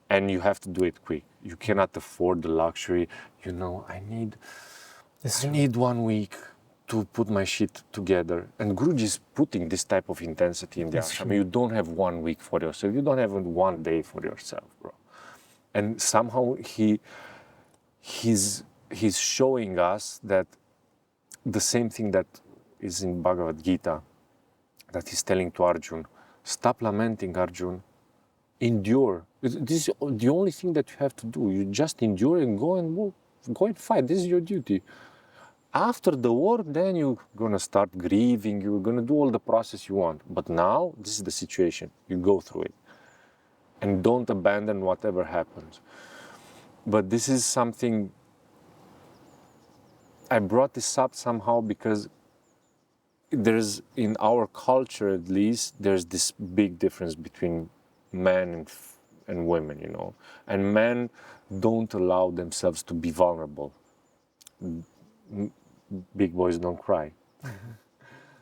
And you have to do it quick. You cannot afford the luxury, you know, I need 1 week to put my shit together. And Guruji is putting this type of intensity in the ashram. You don't have 1 week for yourself. You don't have 1 day for yourself, bro. And somehow he's showing us that the same thing that is in Bhagavad Gita, that he's telling to Arjun, stop lamenting, Arjun, endure. This is the only thing that you have to do. You just endure and go and move, go and fight. This is your duty. After the war, then you're gonna start grieving, you're gonna do all the process you want. But now, this is the situation. You go through it. And don't abandon whatever happens. But this is something, I brought this up somehow because there's, in our culture at least, there's this big difference between men and women, you know. And men don't allow themselves to be vulnerable. Big boys don't cry.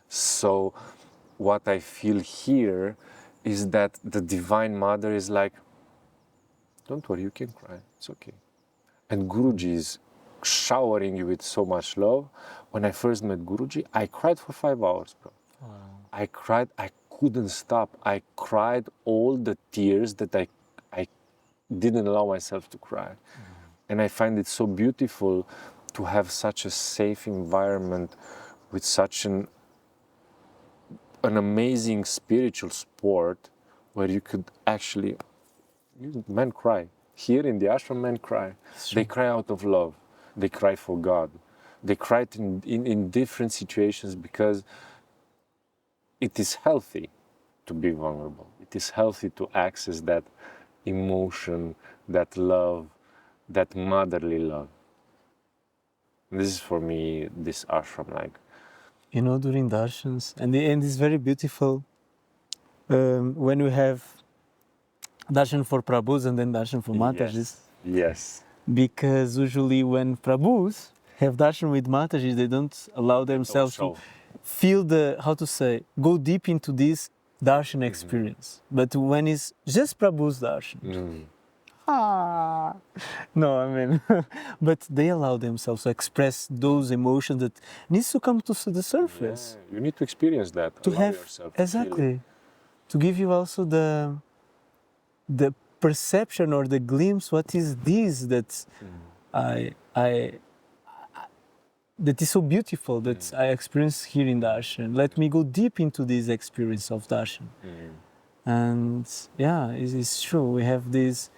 So what I feel here is that the Divine Mother is like, don't worry, you can cry, it's okay. And Guruji is showering you with so much love. When I first met Guruji, I cried for 5 hours, bro. Wow. I cried, I couldn't stop. I cried all the tears that I didn't allow myself to cry. And I find it so beautiful to have such a safe environment with such an amazing spiritual sport where you could actually, men cry. Here in the ashram, men cry. They cry out of love. They cry for God. They cry in different situations because it is healthy to be vulnerable. It is healthy to access that emotion, that love, that motherly love. This is for me, this ashram like. You know, during darshans, and it's very beautiful when we have darshan for Prabhus and then darshan for Matajis. Yes. Because usually when Prabhus have darshan with Matajis, they don't allow themselves to feel the, how to say, go deep into this darshan experience. But when it's just Prabhu's darshan, no, I mean, but they allow themselves to express those emotions that needs to come to the surface. Yeah, you need to experience that. To have yourself to exactly, to give you also the perception or the glimpse. What is this that that is so beautiful that I experience here in darshan? Let me go deep into this experience of darshan. And yeah, it's true. We have this.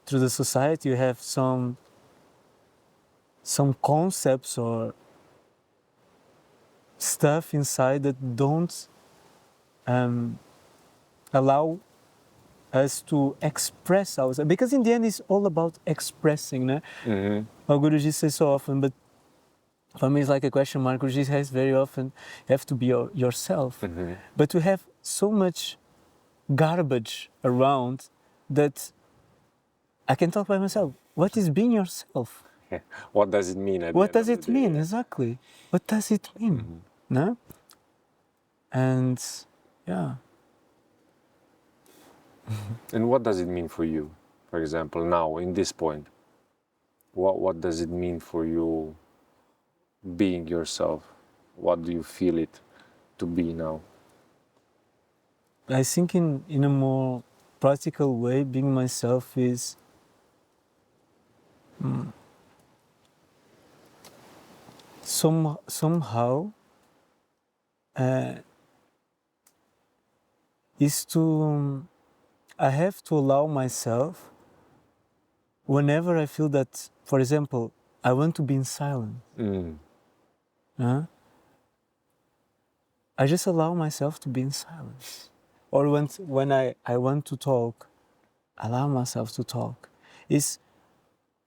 Through the society, you have some concepts or stuff inside that don't allow us to express ourselves. Because in the end, it's all about expressing. No? What Guruji says so often, but for me, it's like a question mark. Guruji says very often, you have to be yourself. But we have so much garbage around that I can talk by myself. What is being yourself? Yeah. What does it mean? What does it mean? Exactly. What does it mean? No? And yeah. And what does it mean for you, for example, now, in this point? What does it mean for you being yourself? What do you feel it to be now? I think in a more practical way, being myself is somehow is to I have to allow myself whenever I feel that, for example, I want to be in silence. I just allow myself to be in silence. Or when I want to talk, allow myself to talk. It's,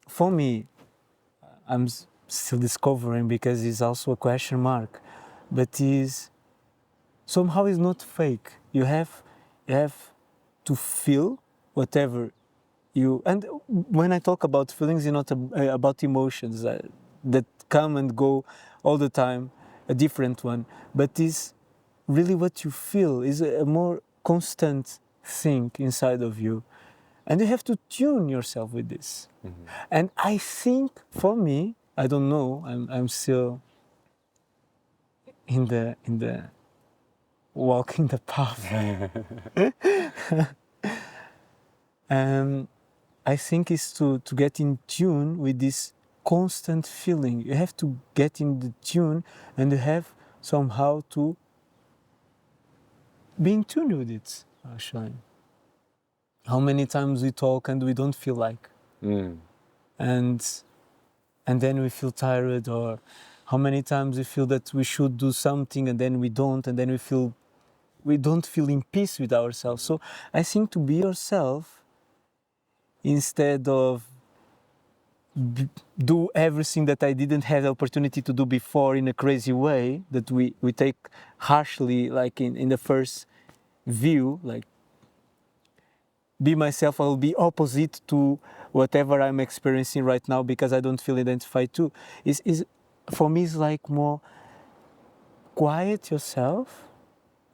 for me, I'm still discovering because it's also a question mark, but somehow it's not fake. You have to feel whatever you, and when I talk about feelings, it's not about emotions that come and go all the time, a different one, but it's really what you feel is a more constant thing inside of you. And you have to tune yourself with this. And I think for me, I don't know, I'm still in the walking the path. I think is to get in tune with this constant feeling. You have to get in the tune, and you have somehow to be in tune with it, actually. How many times we talk and we don't feel like, and then we feel tired, or how many times we feel that we should do something and then we don't, and then we don't feel in peace with ourselves. So I think to be yourself, instead of do everything that I didn't have the opportunity to do before in a crazy way, that we take harshly, like in the first view, like be myself, I'll be opposite to whatever I'm experiencing right now because I don't feel identified to. Is for me, it's like more quiet yourself.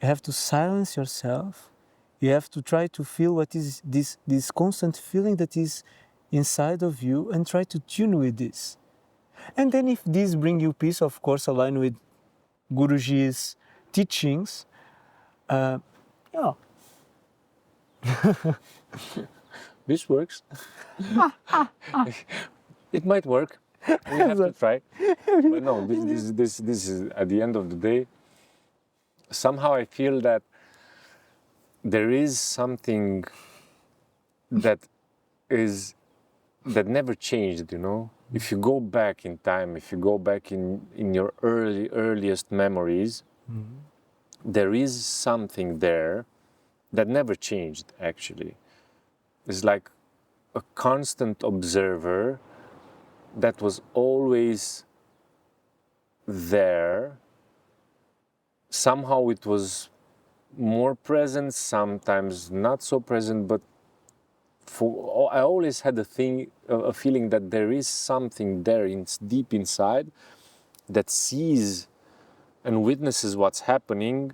You have to silence yourself. You have to try to feel what is this constant feeling that is inside of you, and try to tune with this. And then if this brings you peace, of course, align with Guruji's teachings, yeah. This works. It might work. We have to try. But no, this is at the end of the day. Somehow I feel that there is something that never changed, you know. If you go back in time, if you go back in your earliest memories, there is something there that never changed, actually. It's like a constant observer that was always there. Somehow it was more present, sometimes not so present, but I always had a feeling that there is something there deep inside that sees and witnesses what's happening,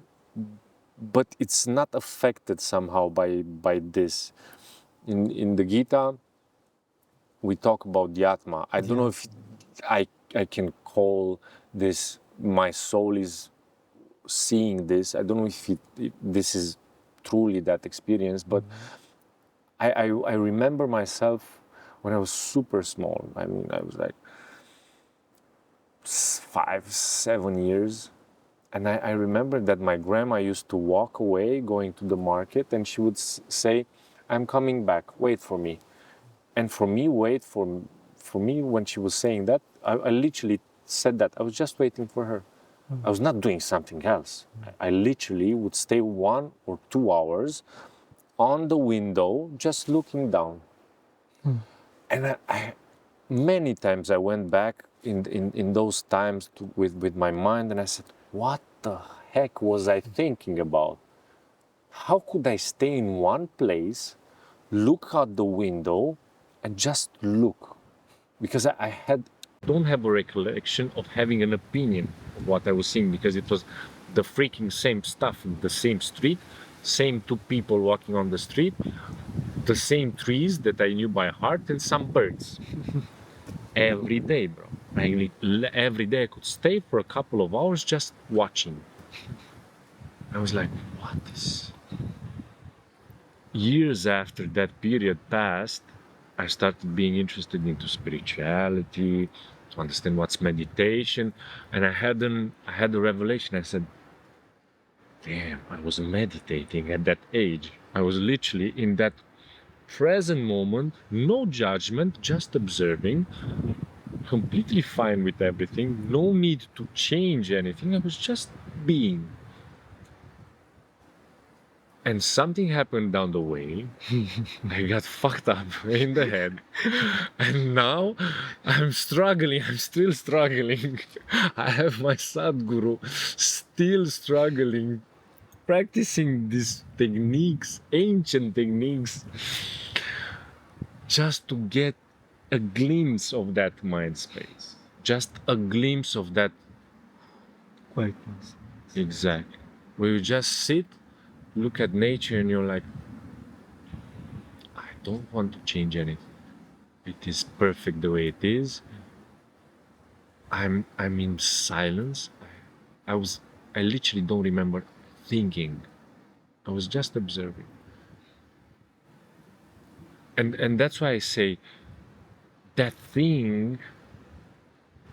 but it's not affected somehow by this. In the Gita, we talk about the Atma. I don't know if I can call this my soul is seeing this. I don't know if this is truly that experience, but I remember myself when I was super small. I mean, I was like 5-7 years. And I remember that my grandma used to walk away going to the market, and she would say, "I'm coming back, wait for me." And for me, when she was saying that, I literally said that. I was just waiting for her. I was not doing something else. I literally would stay 1 or 2 hours on the window, just looking down. And I many times I went back in those times with my mind, and I said, what the heck was I thinking about? How could I stay in one place, look out the window, and just look? Because I don't have a recollection of having an opinion of what I was seeing, because it was the freaking same stuff in the same street, same 2 people walking on the street, the same trees that I knew by heart, and some birds. Every day, bro. Every day I could stay for a couple of hours just watching. I was like, what is... Years after that period passed, I started being interested into spirituality, to understand what's meditation, and I had a revelation. I said, damn, I was meditating at that age. I was literally in that present moment, no judgment, just observing, completely fine with everything, no need to change anything. I was just being. And something happened down the way. I got fucked up in the head. And now I'm struggling. I'm still struggling. I have my Sadguru still struggling, practicing these techniques, ancient techniques, just to get a glimpse of that mind space. Just a glimpse of that Quietness. Exactly. Where you just sit, look at nature, and you're like, I don't want to change anything. It is perfect the way it is. I'm in silence. I literally don't remember thinking. I was just observing. And that's why I say that thing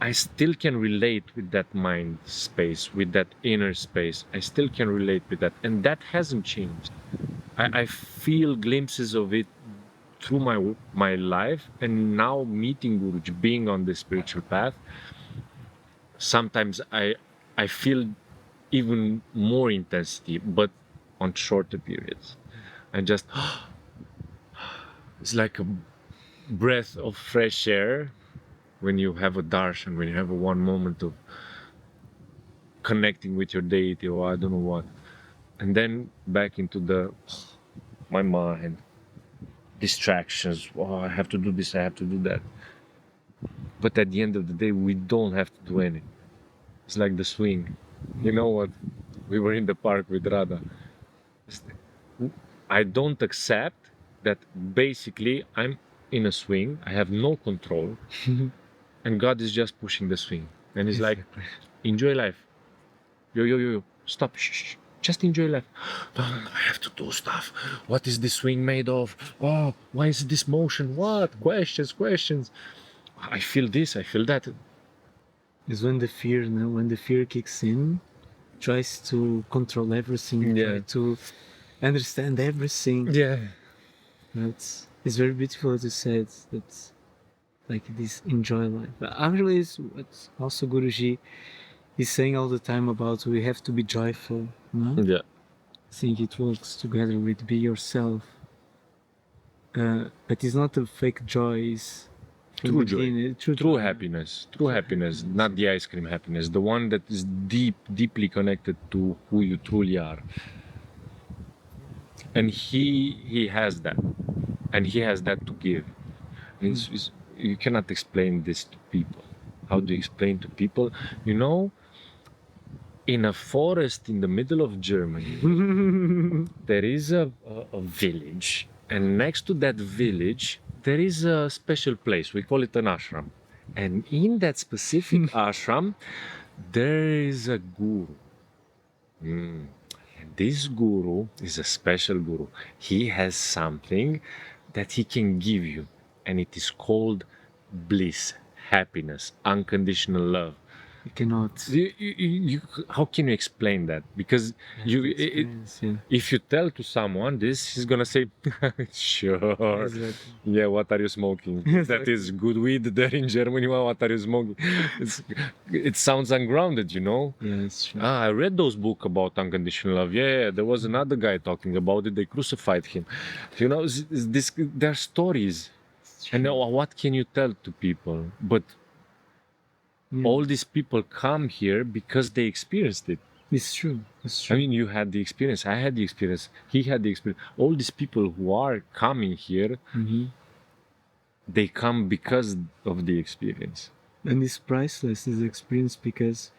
I still can relate with that mind space, with that inner space. I still can relate with that, and that hasn't changed. I feel glimpses of it through my life, and now meeting Guruji, being on the spiritual path, sometimes I feel even more intensity, but on shorter periods. And just it's like a breath of fresh air when you have a darshan, when you have a one moment of connecting with your deity or I don't know what, and then back into the my mind, distractions. Oh, I have to do this, I have to do that. But at the end of the day, we don't have to do anything. It's like the swing. You know what? We were in the park with Radha. I don't accept that basically I'm in a swing, I have no control, and God is just pushing the swing. And He's like, enjoy life. Yo, stop. Shh. Just enjoy life. No, I have to do stuff. What is this swing made of? Oh, why is this motion? What? Questions. I feel this, I feel that. Is when the fear, when the fear kicks in, tries to control everything, Yeah. try to understand everything. Yeah. It's very beautiful to say it, that like this enjoy life. But actually, it's what also Guruji is saying all the time about we have to be joyful. No? Yeah. I think it works together with be yourself. But it's not a fake joy. It's True joy. True True joy. happiness. True happiness. Not the ice cream happiness. The one that is deeply connected to who you truly are. And he has that. And he has that to give. You cannot explain this to people. How do you explain to people? You know, in a forest in the middle of Germany, there is a village. And next to that village, there is a special place. We call it an ashram. And in that specific ashram, there is a guru. And this guru is a special guru. He has something that he can give you, and it is called bliss, happiness, unconditional love. You cannot. How can you explain that? Because if you tell to someone this, he's gonna say, "Sure, Exactly. yeah. What are you smoking? That is good weed there in Germany. What are you smoking?" It sounds ungrounded, you know. Yeah, it's true. I read those books about unconditional love. Yeah, there was another guy talking about it. They crucified him. You know, they're stories. And what can you tell to people? But all these people come here because they experienced it. It's true. It's true. I mean, you had the experience. I had the experience. He had the experience. All these people who are coming here, they come because of the experience. And it's priceless, this experience, because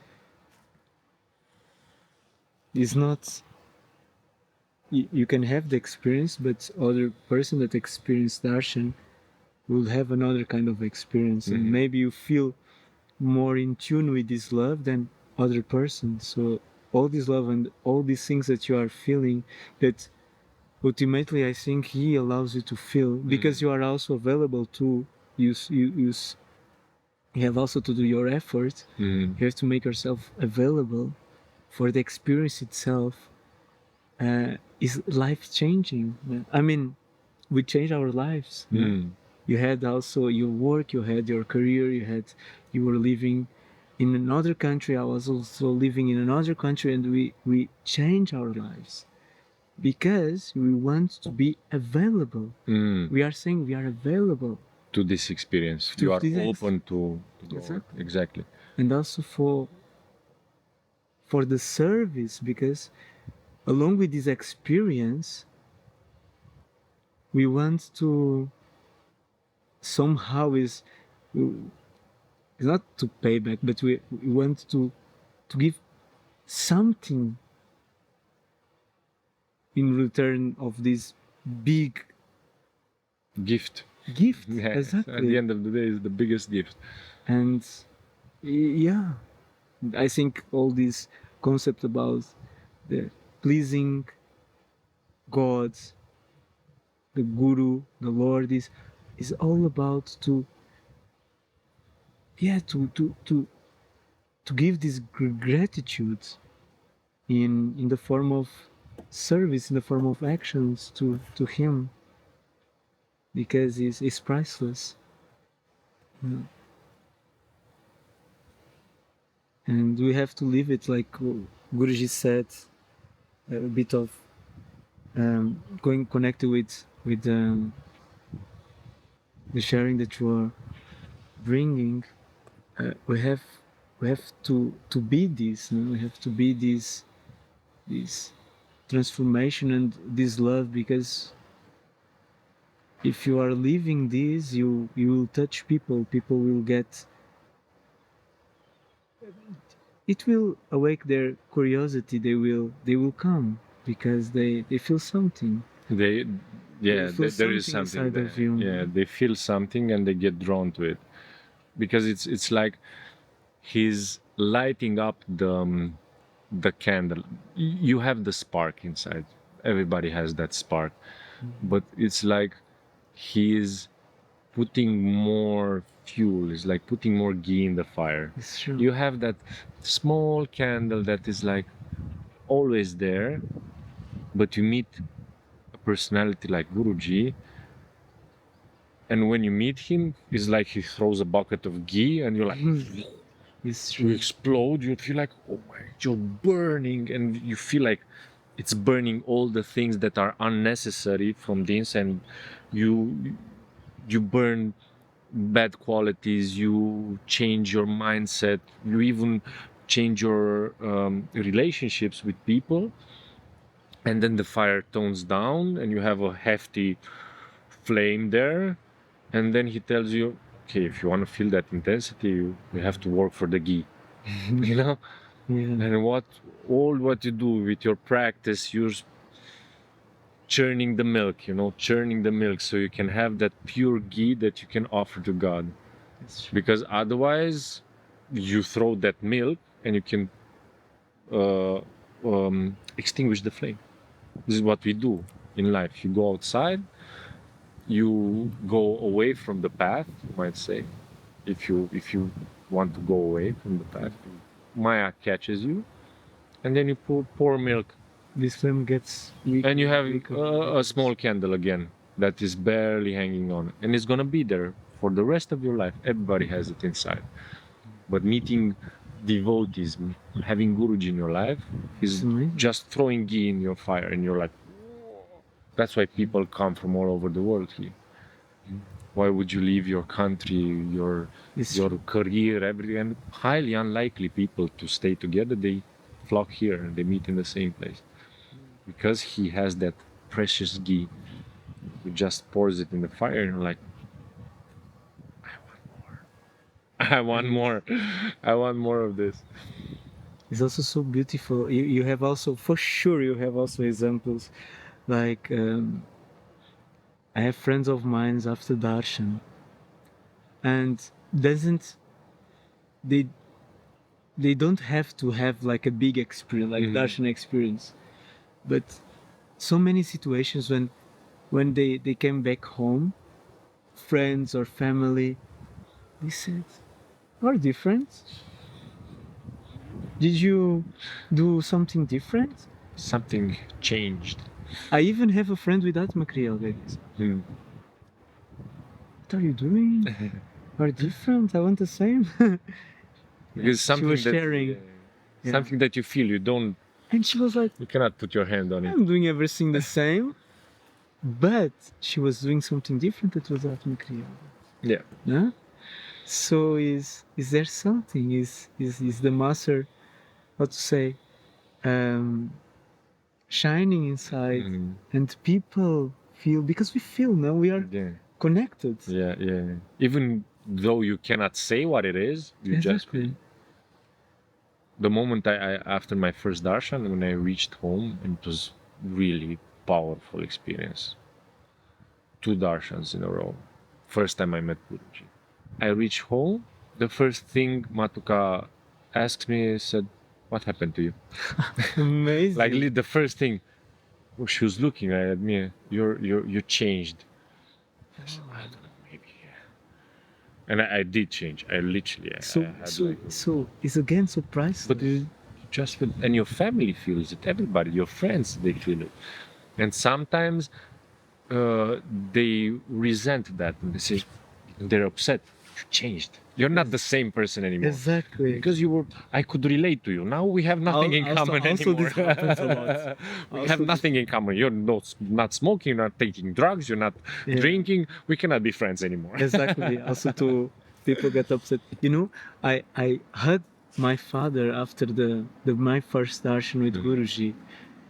it's not. You can have the experience, but other person that experienced darshan will have another kind of experience, and maybe you feel more in tune with this love than other person. So all this love and all these things that you are feeling, that ultimately I think he allows you to feel, because you are also available to use. You have also to do your effort. You have to make yourself available for the experience itself. Is life changing. I mean, we change our lives. You had also your work, you had your career, you were living in another country. I was also living in another country, and we change our lives because we want to be available. We are saying we are available to this experience. You are open to go. Exactly. And also for the service, because along with this experience, we want to somehow it's not to pay back, but we want to give something in return of this big gift. Yeah, exactly. At the end of the day, is the biggest gift. And yeah, I think all this concept about the pleasing God, the Guru, the Lord is all about to yeah, to give this gratitude in the form of service, in the form of actions to him, because it's priceless. Yeah. And we have to live it, like Guruji said, a bit of going connected with the sharing that you are bringing. We have to be this. No? We have to be this transformation and this love, because if you are living this, you will touch people. People will get. It will awake their curiosity. They will come because they feel something. They, yeah, Feel there is something something inside there. of you. Yeah, they feel something and they get drawn to it because it's like he's lighting up the candle. You have the spark inside. Everybody has that spark, but it's like he's putting more fuel. It's like putting more ghee in the fire. It's true. You have that small candle that is like always there, but you meet a personality like Guruji, and when you meet him, it's like he throws a bucket of ghee, and you're like, It's you true. explode. You feel like, oh my, you're burning, and you feel like it's burning all the things that are unnecessary from the inside. You burn bad qualities. You change your mindset. You even change your relationships with people, and then the fire tones down, and you have a hefty flame there. And then he tells you, okay, if you want to feel that intensity, you have to work for the ghee. You know. Yeah. And what you do with your practice, you're churning the milk, churning the milk so you can have that pure ghee that you can offer to God. It's true. Because otherwise, you throw that milk and you can extinguish the flame. This is what we do in life. You go outside, you go away from the path, you might say. If you want to go away from the path, Maya catches you, and then you pour milk, This flame gets weak. and you have weaker. a small candle again that is barely hanging on, and it's gonna be there for the rest of your life. Everybody has it inside, but meeting devotees, having Guruji in your life, is amazing. just throwing ghee in your fire, and you're like, that's why people come from all over the world here. Why would you leave your country, your career, everything? And highly unlikely people to stay together. They flock here and they meet in the same place because he has that precious ghee. He just pours it in the fire, and you're like, I want more. I want more of this. It's also so beautiful. You have also, for sure, you have also examples like I have friends of mine after darshan, and doesn't they they don't have to have like a big experience, like darshan experience, but so many situations when they came back home, friends or family, they said, "Are different? Did you do something different?" Something changed. I even have a friend with Atma Kriya already. What are you doing? Are different? I want the same. Because something she was that, sharing. something that you feel, And she was like, you cannot put your hand on it. I'm doing everything the same. But she was doing something different that was Atma Kriya. Yeah. Huh? So is there something? Is the master, how to say, shining inside, and people feel, because we feel now we are connected. Yeah. Even though you cannot say what it is, you just feel. The moment I after my first darshan, when I reached home, it was really powerful experience. 2 darshans in a row. First time I met Guruji. I reached home. The first thing Matuka asked me, said, "What happened to you?" Amazing. Like the first thing, she was looking at me. You changed. I said, I don't know, maybe. And I did change. I literally. I had So it's again so priceless. But you just feel, and your family feels it. Everybody, your friends, they feel it. And sometimes they resent that, and they say, they're upset. You changed. You're not the same person anymore. Exactly. Because you were. I could relate to you. Now we have nothing in common Also anymore. this happens a lot. We have nothing in common. You're not smoking. You're not taking drugs. You're not drinking. We cannot be friends anymore. Exactly. Also, people get upset. You know, I hugged my father after my first darshan with Guruji.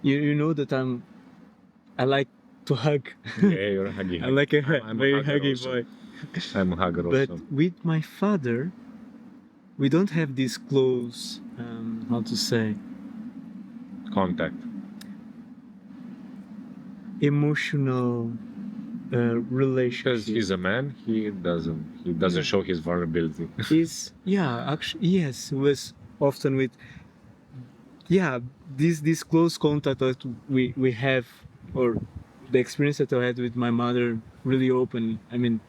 You know that I like to hug. Yeah, you're a huggy. I'm like a very huggy also. boy. I'm a hugger But also. with my father, we don't have this close, how to say, Contact. emotional relationship. Because he's a man, he doesn't show his vulnerability. Actually, yes, it was often with this close contact that we have, or the experience that I had with my mother, really open. I mean,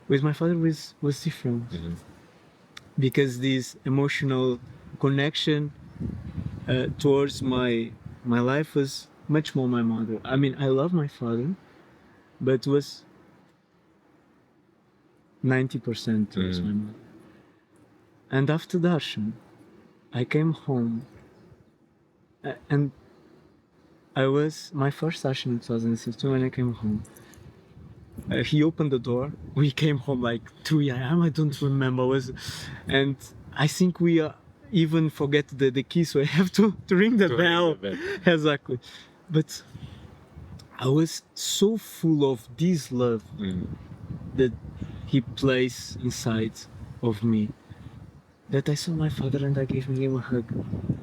with my father was different, because this emotional connection towards my life was much more my mother. I mean, I love my father, but it was 90% towards my mother. And after darshan, I came home, and I was my first darshan in 2016. When I came home, he opened the door. We came home like 2 a.m. I don't remember. And I think we even forget the key, so I have to ring the bell. Exactly. But I was so full of this love that he placed inside of me, that I saw my father and I gave him a hug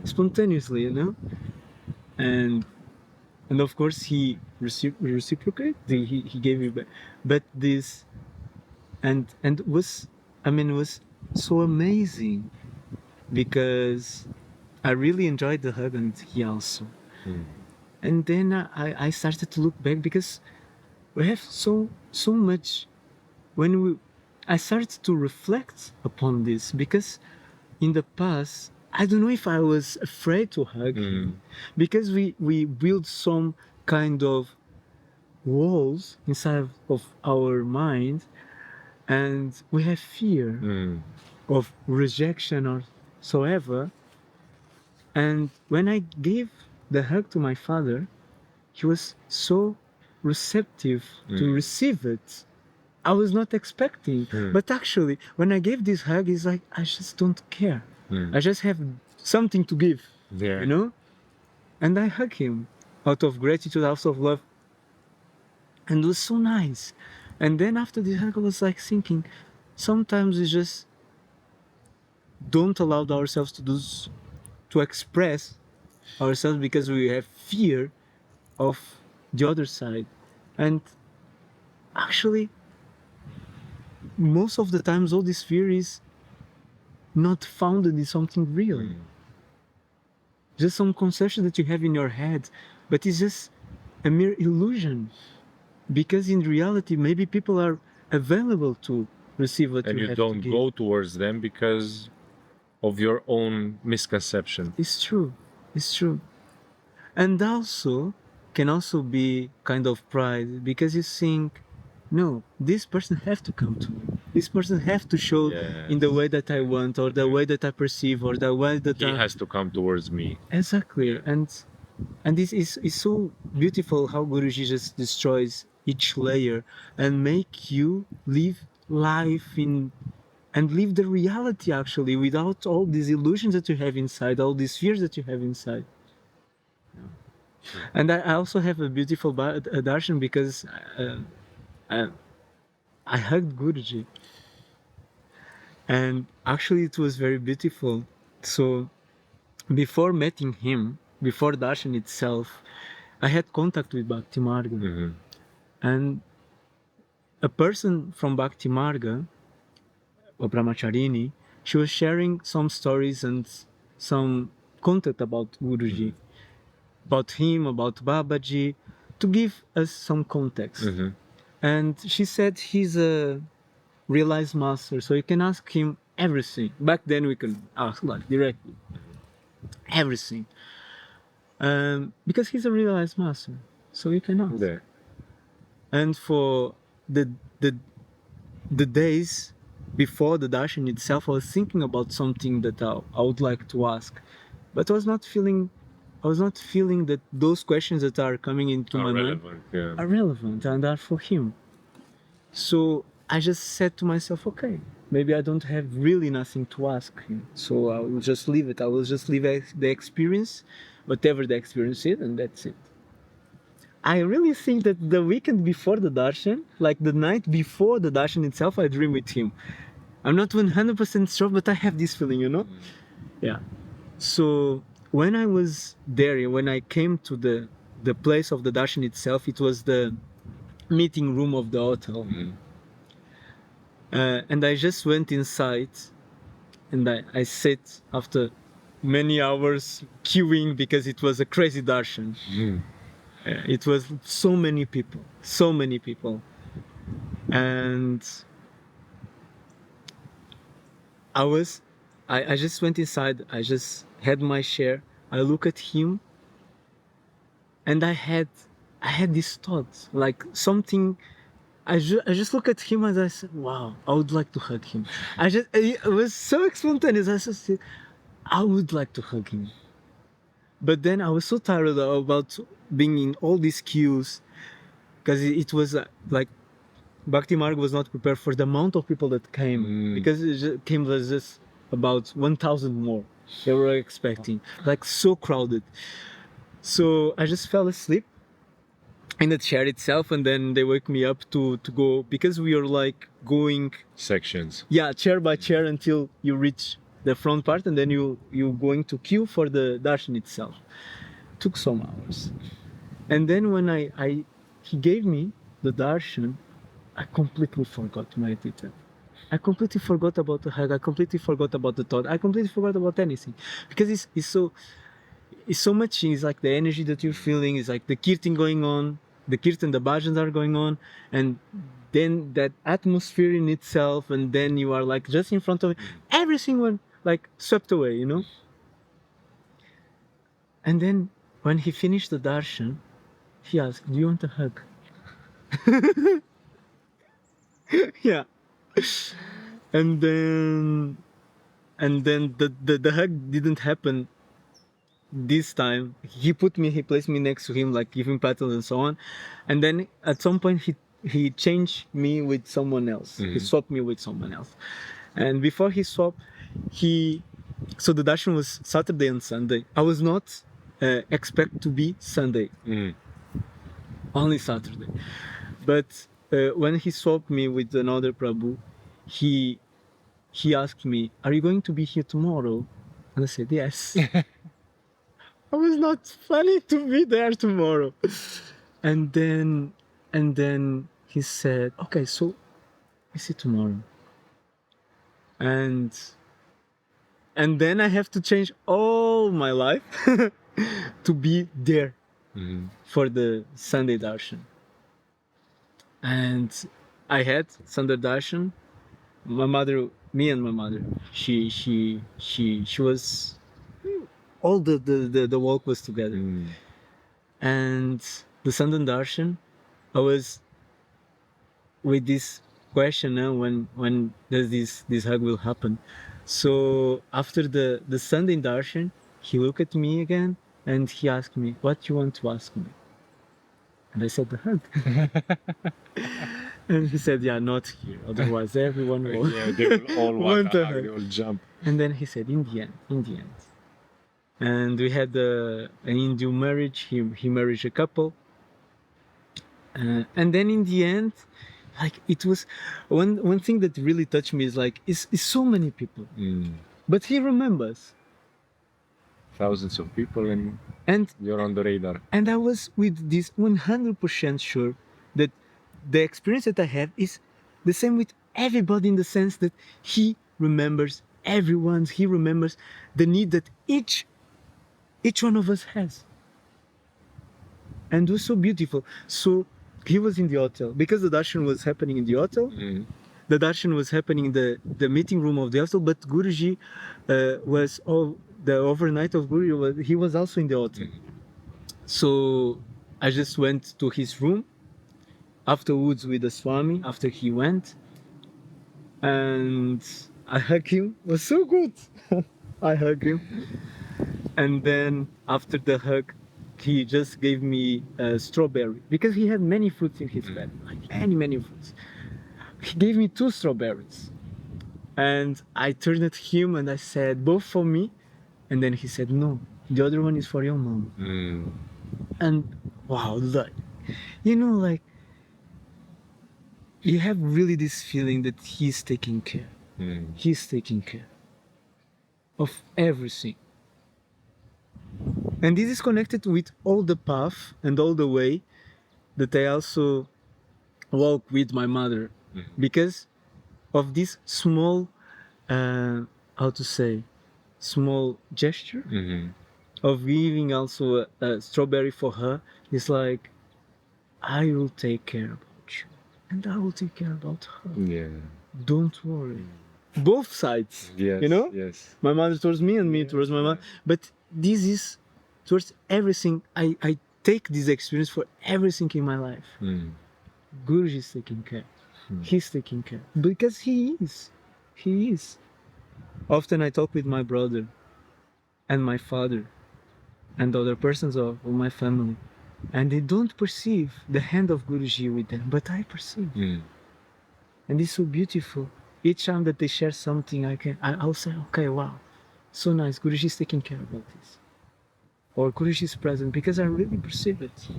spontaneously, you know. And of course he reciprocated. He gave me back. But this and was, I mean, it was so amazing, because I really enjoyed the hug, and he also. And then I started to look back, because we have so much. I started to reflect upon this, because in the past, I don't know if I was afraid to hug him, because we built some kind of walls inside of our mind, and we have fear of rejection or so ever. And when I gave the hug to my father, he was so receptive to receive it. I was not expecting. But actually, when I gave this hug, he's like, I just don't care. I just have something to give, you know? And I hug him out of gratitude, out of love. And it was so nice. And then after this hug, I was like thinking, sometimes we just don't allow ourselves to express ourselves, because we have fear of the other side. And actually, most of the times, all this fear is not founded in something real. Just some conception that you have in your head, but it's just a mere illusion. Because in reality, maybe people are available to receive what and you you have don't to give. go towards them because of your own misconception. It's true. It's true. And also, can also be kind of pride, because you think, no, this person have to come to me. This person have to show in the way that I want, or the way that I perceive, or the way that He has to come towards me. Exactly. And this is so beautiful, how Guruji just destroys each layer and make you live life and live the reality, actually, without all these illusions that you have inside, all these fears that you have inside. And I also have a beautiful darshan, because I hugged Guruji, and actually it was very beautiful. So before meeting him, before darshan itself, I had contact with Bhakti Marga, and a person from Bhakti Marga, a brahmacharini, she was sharing some stories and some content about Guruji, about him, about Babaji, to give us some context. And she said he's a realized master, so you can ask him everything. Back then we can ask like directly everything, because he's a realized master, so you can ask. Yeah. And for the the days before the darshan itself, I was thinking about something that I would like to ask, but I was not feeling that those questions that are coming into my mind are relevant and are for him. So I just said to myself, okay, maybe I don't have really nothing to ask him, so I will just leave it. I will just leave the experience, whatever the experience is, and that's it. I really think that the weekend before the darshan, like the night before the darshan itself, I dream with him. I'm not 100% sure, but I have this feeling, you know? Yeah. So when I was there, when I came to the place of the darshan itself, it was the meeting room of the hotel. And I just went inside, and I sat after many hours queuing because it was a crazy darshan. It was so many people, and I just went inside. I just had my share. I look at him, and I had this thought, like something. I just look at him and I said, wow, I would like to hug him. It was so spontaneous. I just said, I would like to hug him. But then I was so tired about being in all these queues, because it was like Bhakti Marg was not prepared for the amount of people that came, because it came just about 1,000 more. They were expecting, like so crowded. So I just fell asleep in the chair itself, and then they wake me up to go, because we are like going sections. Yeah, chair by chair until you reach the front part, and then you going to queue for the darshan itself. Took some hours, and then when he gave me the darshan, I completely forgot to meditate. I completely forgot about the hug. I completely forgot about the thought. I completely forgot about anything, because it's so much. It's like the energy that you're feeling. It's like the kirtan going on, the bhajans are going on, and then that atmosphere in itself, and then you are like just in front of it. Everything went like swept away, you know. And then when he finished the darshan, he asked, "Do you want a hug?" Yeah. And then the hug didn't happen this time. He placed me next to him, like giving petals and so on. And then at some point he changed me with someone else. He swapped me with someone else. And before he swapped, so the darshan was Saturday and Sunday. I was not expect to be Sunday, only Saturday. But when he swapped me with another Prabhu, he asked me, "Are you going to be here tomorrow?" And I said, "Yes." I was not planning to be there tomorrow. And then he said, "Okay, so we see tomorrow." And then I have to change all my life to be there for the Sunday darshan. And I had Sunday darshan. Me and my mother, she was, all the walk was together. And the Sunday darshan, I was with this question, when does this hug will happen. So after the Sunday darshan, he looked at me again and he asked me, "What you want to ask me?" And I said, "The hug." And he said, "Yeah, not here, otherwise everyone will." Yeah, they will all want a hug, they will jump. And then he said, in the end. And we had an Indian marriage. He married a couple. And then in the end, like, it was one thing that really touched me is like, it's so many people, but he remembers Thousands of people, and you're on the radar. And I was with this 100% sure that the experience that I have is the same with everybody, in the sense that he remembers everyone. He remembers the need that each one of us has. And it was so beautiful. So he was in the hotel, because the darshan was happening in the hotel. the darshan was happening in the meeting room of the hostel, but Guruji was all the overnight of Guruji. He was also in the hotel. So I just went to his room afterwards with the Swami after he went, and I hugged him. It was so good. I hugged him, and then after the hug, he just gave me a strawberry because he had many fruits in his bed, like many fruits. He gave me 2 strawberries, and I turned at him and I said, both for me, and then he said, no, the other one is for your mom. And wow, like, you know, like, you have really this feeling that he's taking care. He's taking care of everything. And this is connected with all the path and all the way that I also walk with my mother, because of this small, small gesture of giving also a strawberry for her. It's like, I will take care about you, and I will take care about her. Yeah. Don't worry. Both sides, Yes. you know? Yes. My mother towards me and me towards my mother. But this is towards everything. I take this experience for everything in my life. Guruji is taking care. He's taking care. Because he is. He is. Often I talk with my brother and my father and other persons of my family, and they don't perceive the hand of Guruji with them, but I perceive. And it's so beautiful. Each time that they share something, I'll say, okay, wow, so nice. Guruji is taking care about this, or Guruji is present, because I really perceive it.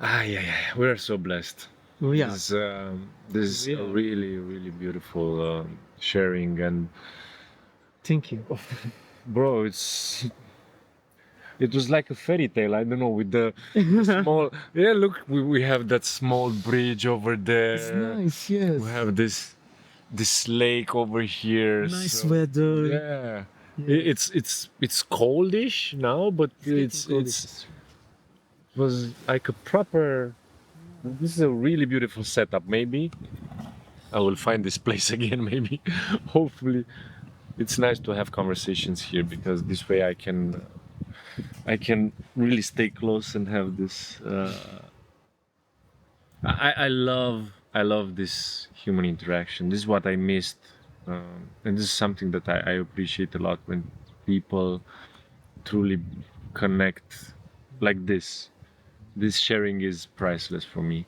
Yeah. We are so blessed. Oh, yeah. This is a really beautiful sharing, and Thank you. bro, it was like a fairy tale. I don't know, with the small. Yeah, look, we have that small bridge over there. It's nice, yes. We have this lake over here. Nice weather. Yeah. Yeah. It's coldish now, but it was like a proper. This is a really beautiful setup. Maybe I will find this place again. Maybe, hopefully, it's nice to have conversations here, because this way I can really stay close and have this. I love this human interaction. This is what I missed, and this is something that I appreciate a lot, when people truly connect like this. This sharing is priceless for me.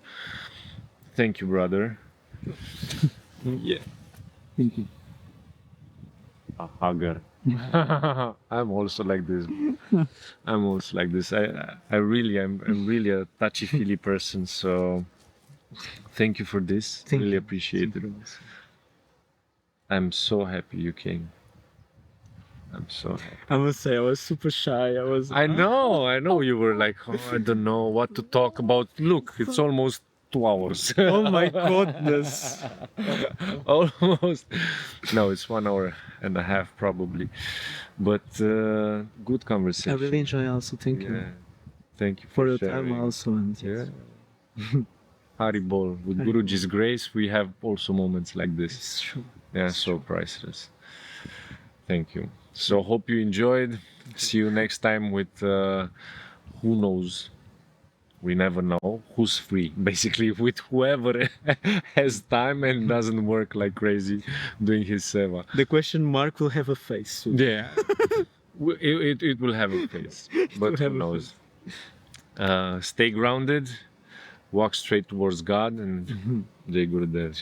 Thank you, brother. Yeah. Thank you. A hugger. I'm also like this. I'm really a touchy-feely person. So thank you for this. Thank really you. appreciate it. I'm so happy you came. I'm so happy. I must say, I was super shy. I know. You were like, oh, I don't know what to talk about. Look, it's almost 2 hours. Oh my goodness. Almost. No, it's 1 hour and a half probably. But good conversation. I really enjoy also. Thank you. Yeah. Thank you For your sharing. time also. And yes. Yeah. Haribol. With Guruji's grace, we have also moments like this. It's true. Yeah, so priceless. Thank you. So hope you enjoyed. See you next time with who knows. We never know who's free. Basically, with whoever has time and doesn't work like crazy doing his seva. The question mark will have a face soon. Yeah, it will have a face, but who knows? Stay grounded, walk straight towards God, and Jai Gurudev.